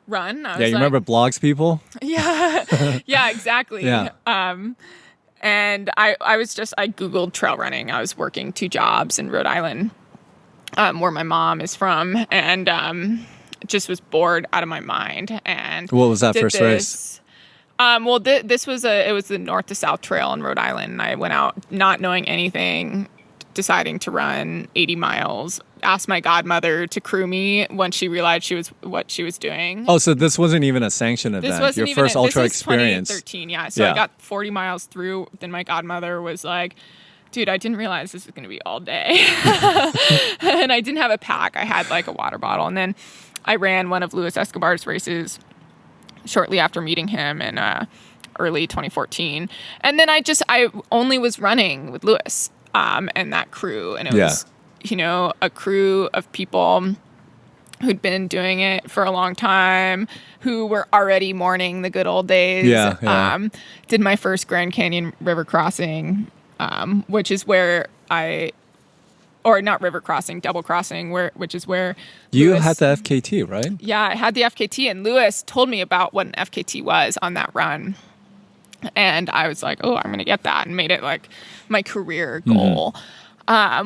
run. You remember blogs, people? Yeah, yeah, exactly. Yeah. And I Googled trail running. I was working 2 jobs in Rhode Island, where my mom is from, and just was bored out of my mind. And what was that first race? This was it was the North to South Trail in Rhode Island. And I went out not knowing anything, deciding to run 80 miles. Asked my godmother to crew me once she realized what she was doing. Oh, so this wasn't even a sanctioned event. This wasn't your first ultra this was experience. 2013, yeah. So I got 40 miles through. Then my godmother was like, dude, I didn't realize this was going to be all day. And I didn't have a pack. I had like a water bottle. And then I ran one of Luis Escobar's races shortly after meeting him in early 2014. And then I only was running with Luis and that crew. And it was, a crew of people who'd been doing it for a long time, who were already mourning the good old days. Did my first Grand Canyon river crossing, which is where not river crossing, double crossing, which is where you had the FKT, right? Yeah, I had the FKT, and Lewis told me about what an FKT was on that run, and I was like, oh, I'm gonna get that, and made it like my career goal,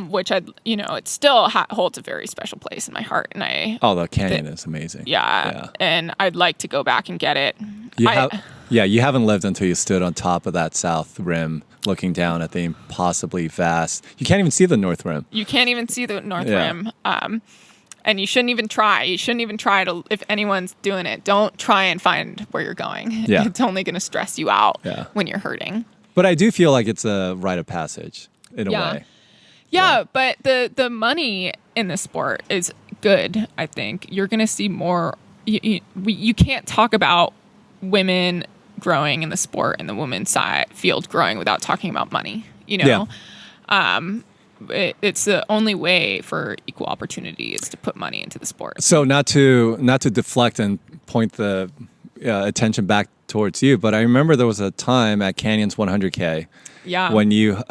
which it still holds a very special place in my heart, and the canyon is amazing. Yeah, and I'd like to go back and get it. You haven't lived until you stood on top of that south rim, looking down at the impossibly vast. You can't even see the north rim. You can't even see the north rim. And you shouldn't even try. You shouldn't even try to, if anyone's doing it, don't try and find where you're going. Yeah. It's only going to stress you out when you're hurting. But I do feel like it's a rite of passage in a way. Yeah, but the money in the sport is good, I think. You're going to see more. You can't talk about women growing in the sport and the women's field growing without talking about money, it's the only way for equal opportunity is to put money into the sport. So not to deflect and point the attention back towards you, but I remember there was a time at Canyon's 100K when you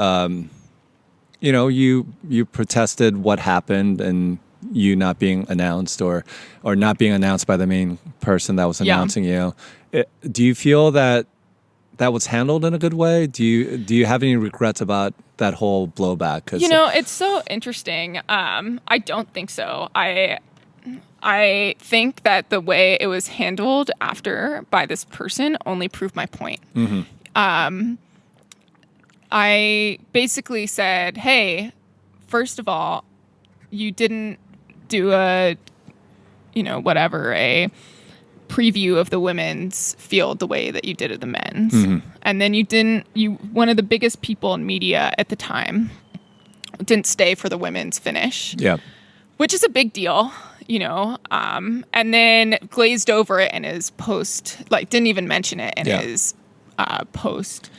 you protested what happened and you not being announced or not being announced by the main person that was announcing you. Do you feel that was handled in a good way? Do you have any regrets about that whole blowback? It's so interesting. I don't think so. I think that the way it was handled after by this person only proved my point. Mm-hmm. I basically said, hey, first of all, you didn't do a preview of the women's field the way that you did of the men's. Mm-hmm. And then one of the biggest people in media at the time didn't stay for the women's finish. Yeah. Which is a big deal, and then glazed over it in his post, like didn't even mention it in his post,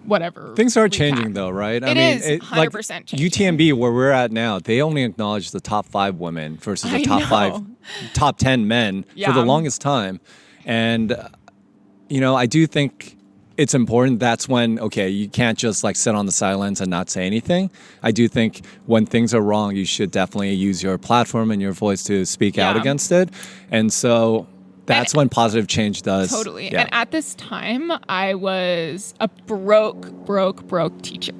whatever. Things are recap. changing though, right? It is 100% changing. UTMB, where we're at now, they only acknowledge the top 5 women versus the top 10 men for the longest time. And, I do think it's important. That's when, you can't just like sit on the sidelines and not say anything. I do think when things are wrong, you should definitely use your platform and your voice to speak out against it. And so that's when positive change does. Totally. Yeah. And at this time, I was a broke teacher,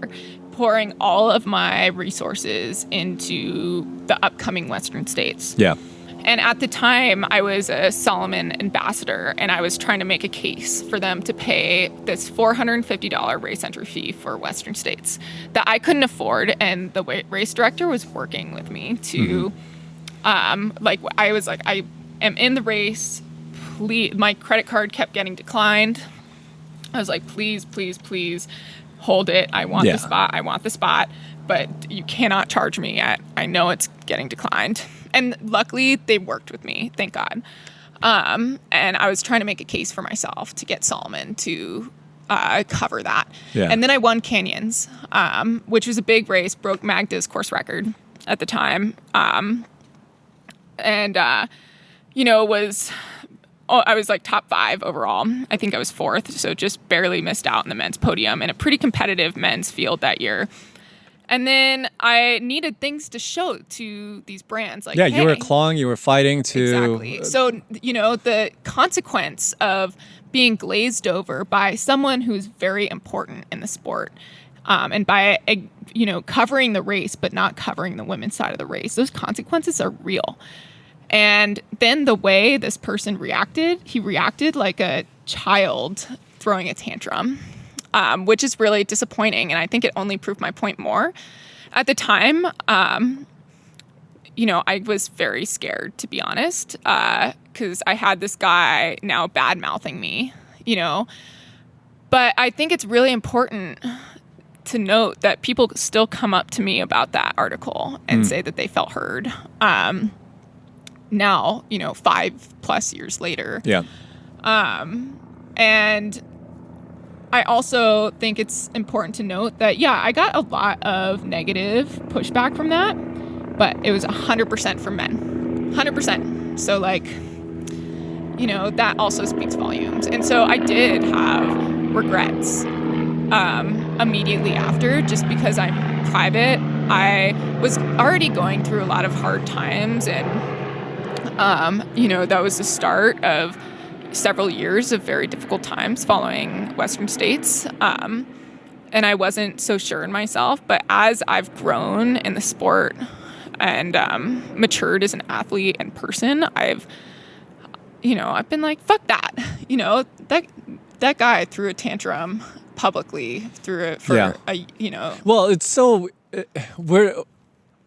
pouring all of my resources into the upcoming Western States. Yeah. And at the time, I was a Salami ambassador, and I was trying to make a case for them to pay this $450 race entry fee for Western States that I couldn't afford. And the race director was working with me to, I was like, I am in the race. Please, my credit card kept getting declined. I was like, please, please, please hold it. I want the spot. I want the spot. But you cannot charge me I know it's getting declined. And luckily, they worked with me, thank God. And I was trying to make a case for myself to get Salami to cover that. Yeah. And then I won Canyons, which was a big race, broke Magda's course record at the time. I was like top 5 overall. I think I was 4th, so just barely missed out on the men's podium in a pretty competitive men's field that year. And then I needed things to show to these brands. Like, you were clawing, you were fighting to... Exactly. So, the consequence of being glazed over by someone who's very important in the sport, and by, covering the race but not covering the women's side of the race, those consequences are real. And then the way this person reacted, he reacted like a child throwing a tantrum. Which is really disappointing. And I think it only proved my point more. At the time, I was very scared, to be honest, because I had this guy now bad-mouthing me, But I think it's really important to note that people still come up to me about that article and say that they felt heard. Now, 5+ years later. Yeah. And I also think it's important to note that, I got a lot of negative pushback from that, but it was 100% from men. 100%. So, that also speaks volumes. And so I did have regrets immediately after, just because I'm private. I was already going through a lot of hard times, and, that was the start of several years of very difficult times following Western States. And I wasn't so sure in myself. But as I've grown in the sport and matured as an athlete and person, I've been like, fuck that. That guy threw a tantrum publicly, threw it for Well, it's so...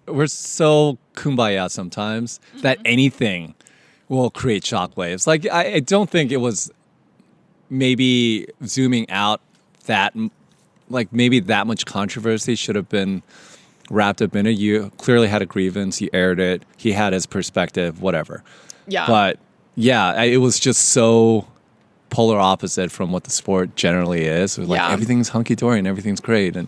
We're so kumbaya sometimes that anything will create shockwaves. Like, I don't think it was maybe zooming out that, maybe that much controversy should have been wrapped up in it. You clearly had a grievance. He aired it. He had his perspective, whatever. Yeah. But, it was just so polar opposite from what the sport generally is. Everything's hunky-dory and everything's great. And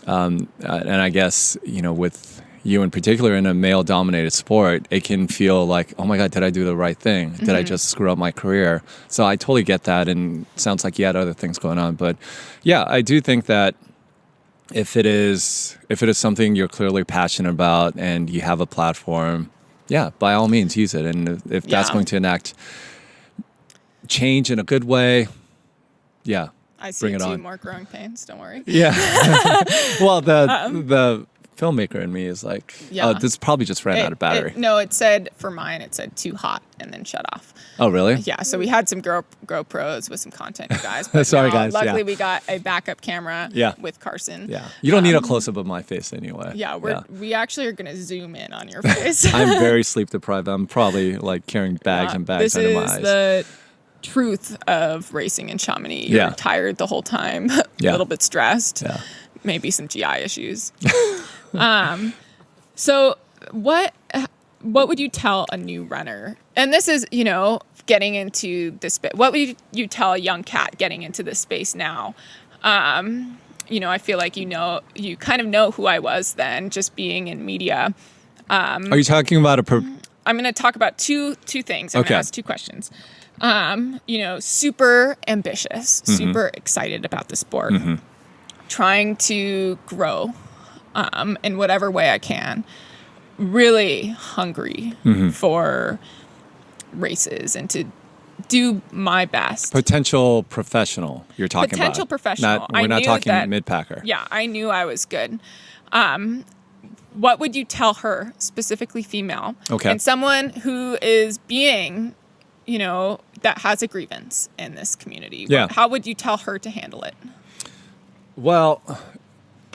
I guess, with you in particular in a male-dominated sport, it can feel like, oh my God, did I do the right thing? Did I just screw up my career? So I totally get that, and it sounds like you had other things going on. But I do think that if it is something you're clearly passionate about and you have a platform, by all means use it. And if that's going to enact change in a good way, I see bring it 2 on. more growing pains. Don't worry. Yeah. Well, the filmmaker in me is like, Yeah. oh, this probably just ran out of battery. No, it said, for mine, it said too hot and then shut off. Oh, really? Yeah, so we had some GoPros with some content, you guys. But Sorry, guys. Luckily, we got a backup camera with Carson. Yeah. You don't need a close-up of my face anyway. Yeah, we actually are going to zoom in on your face. I'm very sleep deprived. I'm probably like carrying bags and bags under my eyes. This is the truth of racing in Chamonix. You're tired the whole time, a little bit stressed, maybe some GI issues. So what would you tell a new runner? And this is, getting into this bit. What would you tell a young cat getting into this space now? I feel like you kind of know who I was then, just being in media. Are you talking about I'm going to talk about two things. I'm going to ask two questions. Super ambitious, super excited about the sport, trying to grow in whatever way I can, really hungry for races and to do my best. Potential professional, you're talking about. Potential professional. We're not talking mid-packer. Yeah, I knew I was good. What would you tell her, specifically female, and someone who is being, that has a grievance in this community? Yeah. How would you tell her to handle it? Well,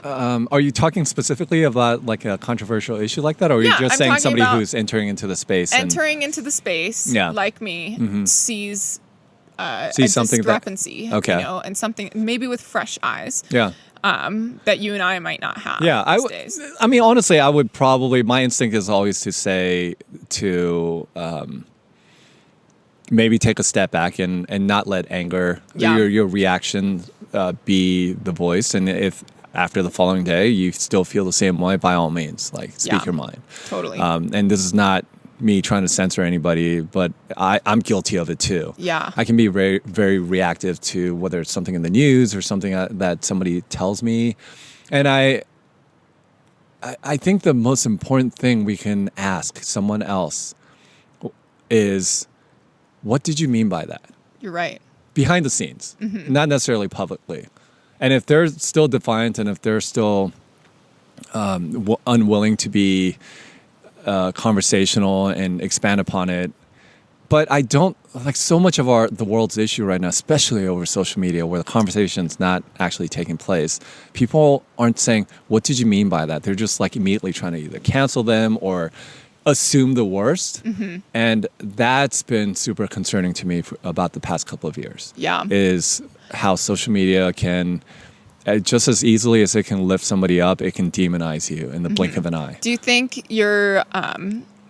are you talking specifically about like a controversial issue like that, or are you just saying somebody who's entering into the space? Entering into the space, like me, sees a something discrepancy, and something maybe with fresh eyes. Yeah. That you and I might not have. Yeah, I mean, honestly, I would probably. My instinct is always to say to maybe take a step back and not let anger, your reaction, be the voice. And if after the following day you still feel the same way, by all means, like speak your mind. Totally. And this is not me trying to censor anybody, but I'm guilty of it too. Yeah. I can be very, very reactive to whether it's something in the news or something that somebody tells me. And I think the most important thing we can ask someone else is, what did you mean by that? You're right. Behind the scenes, not necessarily publicly. And if they're still defiant and if they're still unwilling to be conversational and expand upon it. But I don't like so much of the world's issue right now, especially over social media, where the conversation's not actually taking place. People aren't saying, what did you mean by that? They're just like immediately trying to either cancel them or assume the worst. And that's been super concerning to me about the past couple of years. Yeah. Is how social media can, just as easily as it can lift somebody up, it can demonize you in the blink of an eye. Do you think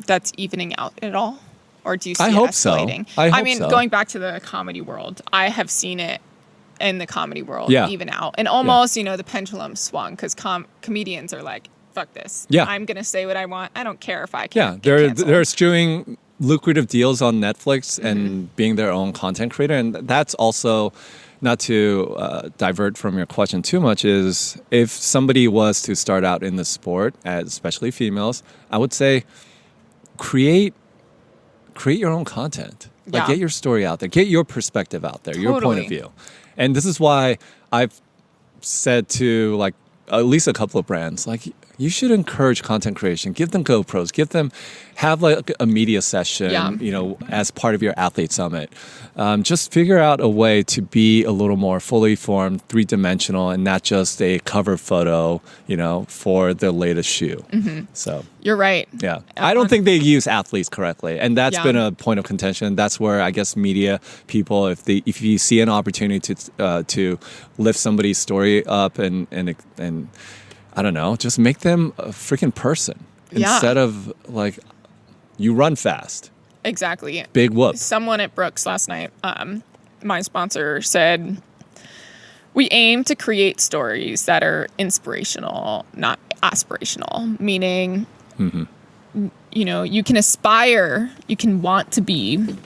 that's evening out at all? Or do you see it escalating? I hope mean, so. Going back to the comedy world, I have seen it in the comedy world even out. And almost, the pendulum swung because comedians are like, fuck this. Yeah. I'm going to say what I want. I don't care if I can't. Yeah, they're eschewing lucrative deals on Netflix and being their own content creator. And that's also, not to divert from your question too much, is if somebody was to start out in the sport, especially females, I would say create your own content. Like get your story out there, get your perspective out there, your point of view. And this is why I've said to like at least a couple of brands, like, you should encourage content creation. Give them GoPros. Have like a media session, as part of your athlete summit. Just figure out a way to be a little more fully formed, 3-dimensional, and not just a cover photo, for the latest shoe. So you're right. Yeah, I don't think they use athletes correctly, and that's been a point of contention. That's where I guess media people, if you see an opportunity to lift somebody's story up and I don't know, just make them a freaking person instead of like, you run fast. Exactly. Big whoop. Someone at Brooks last night, my sponsor, said, we aim to create stories that are inspirational, not aspirational, meaning, you can aspire, you can want to be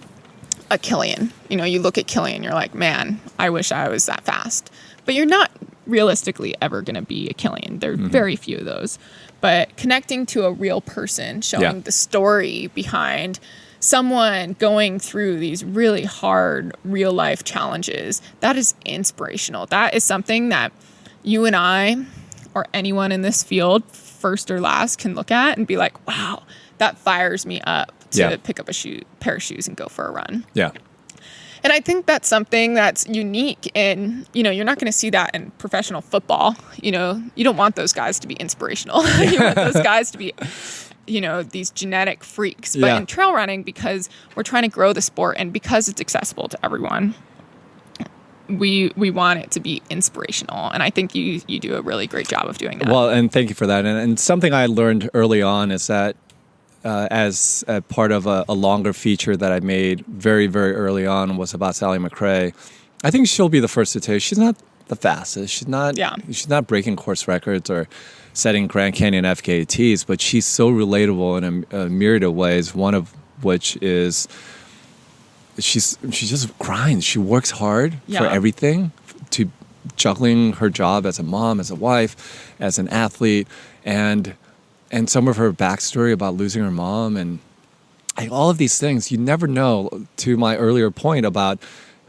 a Killian. You look at Killian, you're like, man, I wish I was that fast. But you're not realistically ever going to be a Killian. There are very few of those. But connecting to a real person, showing the story behind someone going through these really hard real life challenges, that is inspirational. That is something that you and I or anyone in this field, first or last, can look at and be like, wow, that fires me up to pick up a pair of shoes and go for a run. Yeah. And I think that's something that's unique in, you're not going to see that in professional football. You don't want those guys to be inspirational. You want those guys to be, these genetic freaks. But in trail running, because we're trying to grow the sport and because it's accessible to everyone, we want it to be inspirational. And I think you do a really great job of doing that. Well, and thank you for that. And something I learned early on is that as a part of a longer feature that I made very, very early on was about Sally McRae. I think she'll be the first to tell you she's not the fastest. She's not breaking course records or setting Grand Canyon FKTs, but she's so relatable in a myriad of ways. One of which is she just grinds. She works hard for everything, to juggling her job as a mom, as a wife, as an athlete, and some of her backstory about losing her mom and all of these things. You never know, to my earlier point about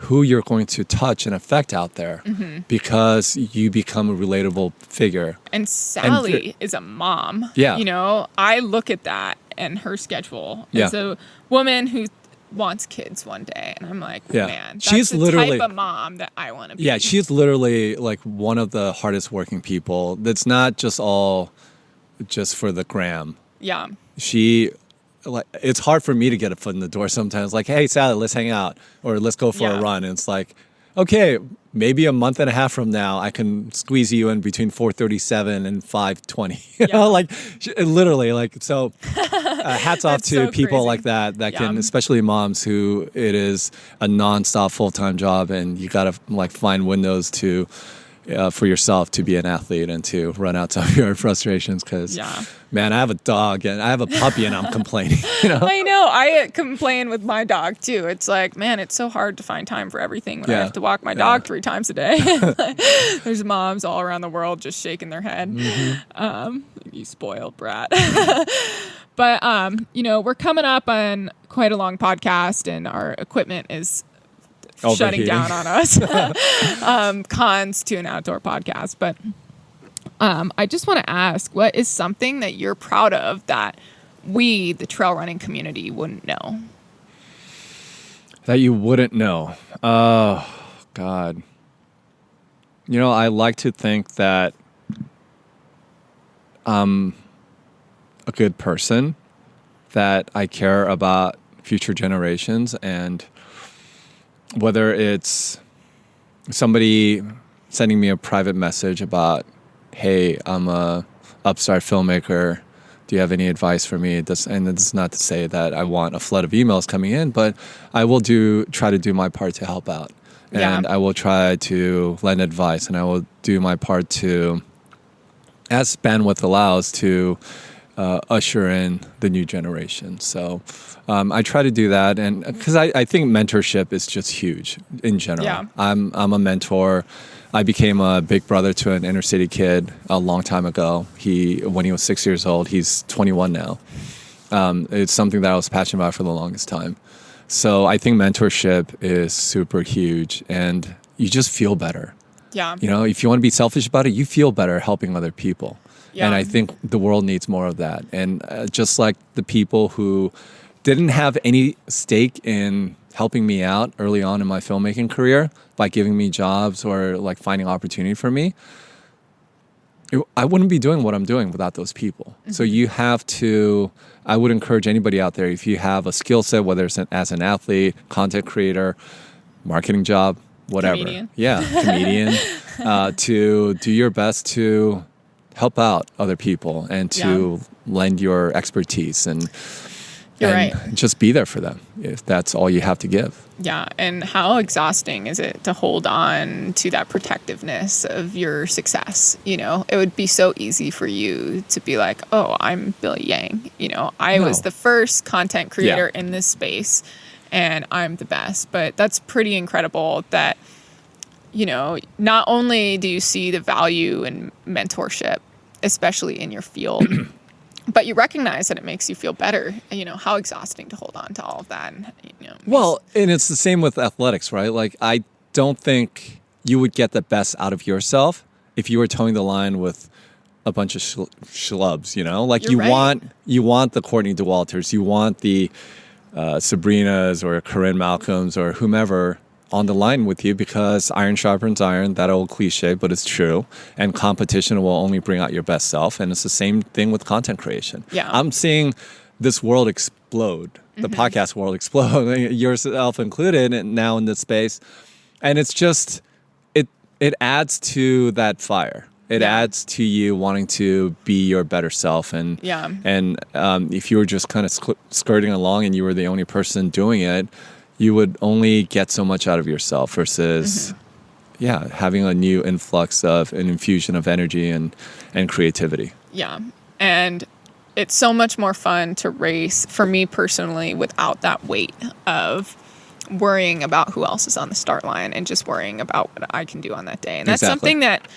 who you're going to touch and affect out there because you become a relatable figure. And Sally is a mom. Yeah. I look at that and her schedule as a woman who wants kids one day. And I'm like, man, that's she's the literally type of mom that I want to be. Yeah, she's literally like one of the hardest working people. That's not just all just for the gram. Yeah. It's hard for me to get a foot in the door sometimes. Like, hey, Sally, let's hang out or let's go for a run. And it's like, okay, maybe a month and a half from now, I can squeeze you in between 4:37 and 5:20. You know, literally, so. Hats off to so people crazy. like that can, especially moms who it is a nonstop full-time job, and you gotta find windows to. For yourself to be an athlete and to run out some of your frustrations because, man, I have a dog and I have a puppy and I'm complaining. I know. I complain with my dog too. It's like, man, it's so hard to find time for everything when I have to walk my dog 3 times a day. There's moms all around the world just shaking their head. You spoiled brat. But, we're coming up on quite a long podcast and our equipment is shutting down on us. Cons to an outdoor podcast. But I just want to ask, what is something that you're proud of that we, the trail running community, wouldn't know? That you wouldn't know? Oh, God. I like to think that I'm a good person, that I care about future generations, and whether it's somebody sending me a private message about, hey, I'm a upstart filmmaker, do you have any advice for me? And it's not to say that I want a flood of emails coming in, but I will try to do my part to help out. And I will try to lend advice, and I will do my part to, as bandwidth allows, to usher in the new generation. So I try to do that, and because I think mentorship is just huge in general. Yeah. I'm a mentor. I became a big brother to an inner city kid a long time ago. When he was 6 years old, he's 21 now. It's something that I was passionate about for the longest time. So I think mentorship is super huge, and you just feel better. Yeah. If you want to be selfish about it, you feel better helping other people. Yeah. And I think the world needs more of that. And just like the people who didn't have any stake in helping me out early on in my filmmaking career by giving me jobs or finding opportunity for me, I wouldn't be doing what I'm doing without those people. Mm-hmm. So you have to, I would encourage anybody out there, if you have a skill set, whether it's as an athlete, content creator, marketing job, whatever. Comedian. Yeah, comedian. To do your best to help out other people and to lend your expertise and just be there for them if that's all you have to give. Yeah. And how exhausting is it to hold on to that protectiveness of your success? It would be so easy for you to be like, oh, I'm Billy Yang. I was the first content creator in this space and I'm the best. But that's pretty incredible that, not only do you see the value in mentorship, especially in your field, but you recognize that it makes you feel better. How exhausting to hold on to all of that. And, well, and it's the same with athletics, right? I don't think you would get the best out of yourself if you were towing the line with a bunch of schlubs, you know? Like You're right. you want the Courtney DeWalters, you want the Sabrinas or Corinne Malcolms or whomever on the line with you, because iron sharpens iron, that old cliche, but it's true. And competition will only bring out your best self. And it's the same thing with content creation. Yeah. I'm seeing this world explode, the podcast world explode, yourself included, and now in this space. And it's just, it adds to that fire. It adds to you wanting to be your better self. And if you were just kind of skirting along and you were the only person doing it, you would only get so much out of yourself versus, having a new influx of an infusion of energy and creativity. Yeah. And it's so much more fun to race, for me personally, without that weight of worrying about who else is on the start line and just worrying about what I can do on that day. And that's something that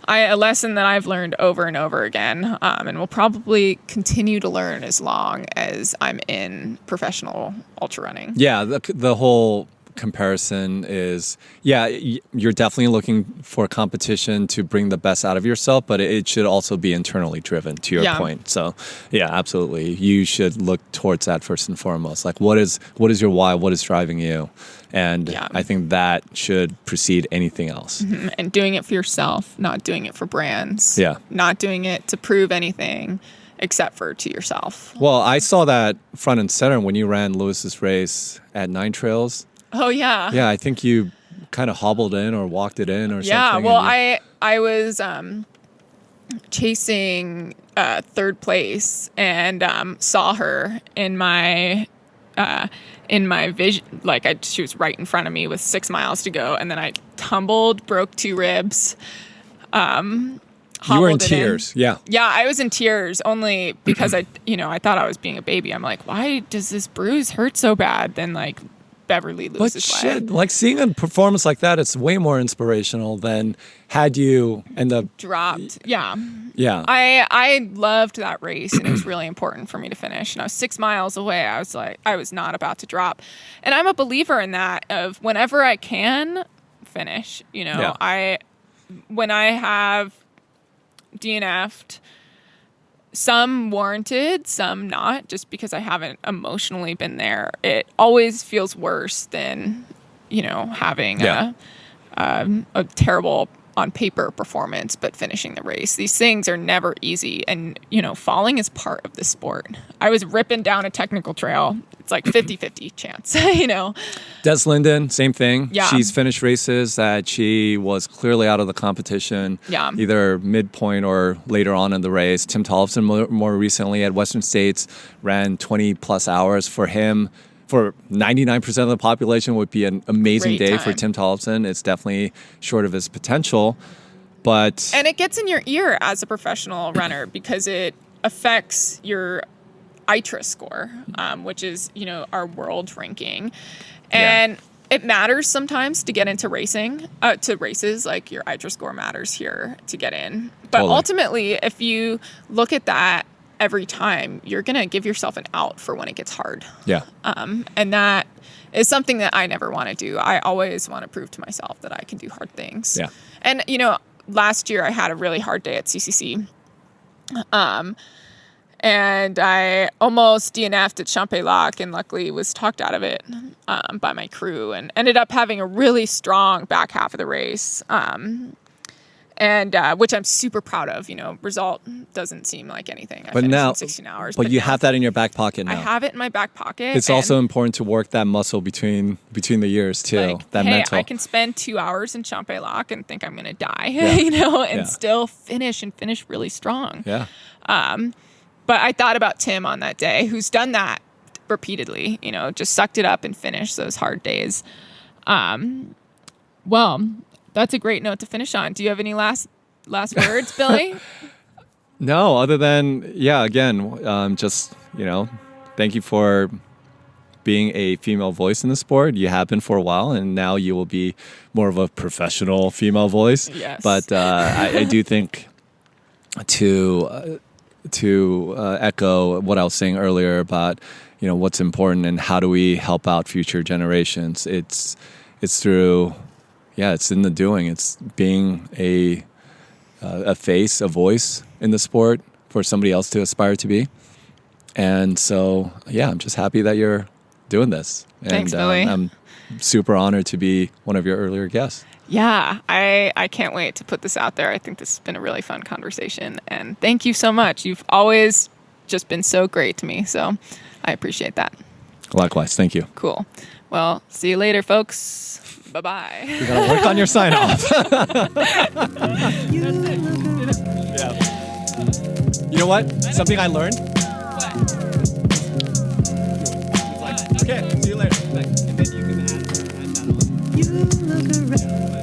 a lesson that I've learned over and over again, and will probably continue to learn as long as I'm in professional ultra running. Yeah, the whole comparison is, you're definitely looking for competition to bring the best out of yourself, but it should also be internally driven, to your point. So, absolutely. You should look towards that first and foremost. Like, what is your why? What is driving you? And I think that should precede anything else. Mm-hmm. And doing it for yourself, not doing it for brands. Yeah. Not doing it to prove anything except for to yourself. Well, I saw that front and center when you ran Lewis's race at 9 Trails. Oh, yeah. Yeah, I think you kind of hobbled in or walked it in or something. Yeah, well, I was chasing third place and saw her in my vision. Like, she was right in front of me with 6 miles to go, and then I tumbled, broke 2 ribs. You were in tears. Yeah, I was in tears only because I thought I was being a baby. I'm like, why does this bruise hurt so bad? Then like Beverly loses leg. Like seeing a performance like that, it's way more inspirational than had you end up dropped. Yeah. I loved that race, and it was really important for me to finish. And I was 6 miles away. I was like, I was not about to drop. And I'm a believer in that, of whenever I can finish, when I have DNF'd, some warranted, some not, just because I haven't emotionally been there. It always feels worse than, having a terrible on paper performance, but finishing the race. These things are never easy. And, falling is part of the sport. I was ripping down a technical trail. It's like 50-50 chance, Des Linden, same thing. Yeah. She's finished races that she was clearly out of the competition, either midpoint or later on in the race. Tim Tollefson more recently at Western States ran 20 plus hours. For him, for 99% of the population, would be an amazing Great day time. for Tim Tollefson. It's definitely short of his potential, but... And it gets in your ear as a professional runner because it affects your ITRA score, which is, our world ranking. And it matters sometimes to get into racing, to races. Like, your ITRA score matters here to get in. But ultimately, if you look at that every time, you're going to give yourself an out for when it gets hard. Yeah. And that is something that I never want to do. I always want to prove to myself that I can do hard things. Yeah. And, last year I had a really hard day at CCC. And I almost DNF'd at Chamonix, and luckily was talked out of it by my crew, and ended up having a really strong back half of the race, and which I'm super proud of. Result doesn't seem like anything. I finished in 16 hours. But you have that in your back pocket now. I have it in my back pocket. It's also important to work that muscle between the years too. That mental. I can spend 2 hours in Chamonix and think I'm going to die, and still finish really strong. Yeah. But I thought about Tim on that day, who's done that repeatedly, just sucked it up and finished those hard days. Well, that's a great note to finish on. Do you have any last words, Billy? No, other than, again, just, thank you for being a female voice in the sport. You have been for a while, and now you will be more of a professional female voice. Yes. But I do think to echo what I was saying earlier about, what's important and how do we help out future generations. It's through, it's in the doing. It's being a face, a voice in the sport for somebody else to aspire to be. And so, yeah, I'm just happy that you're doing this. And, Thanks, Billy. I'm super honored to be one of your earlier guests. Yeah, I can't wait to put this out there. I think this has been a really fun conversation. And thank you so much. You've always just been so great to me. So I appreciate that. Likewise. Thank you. Cool. Well, see you later, folks. Bye-bye. You got to work on your sign off. Yeah. You know what? Something I learned. Okay, see you later. And then you can add that on. You look around.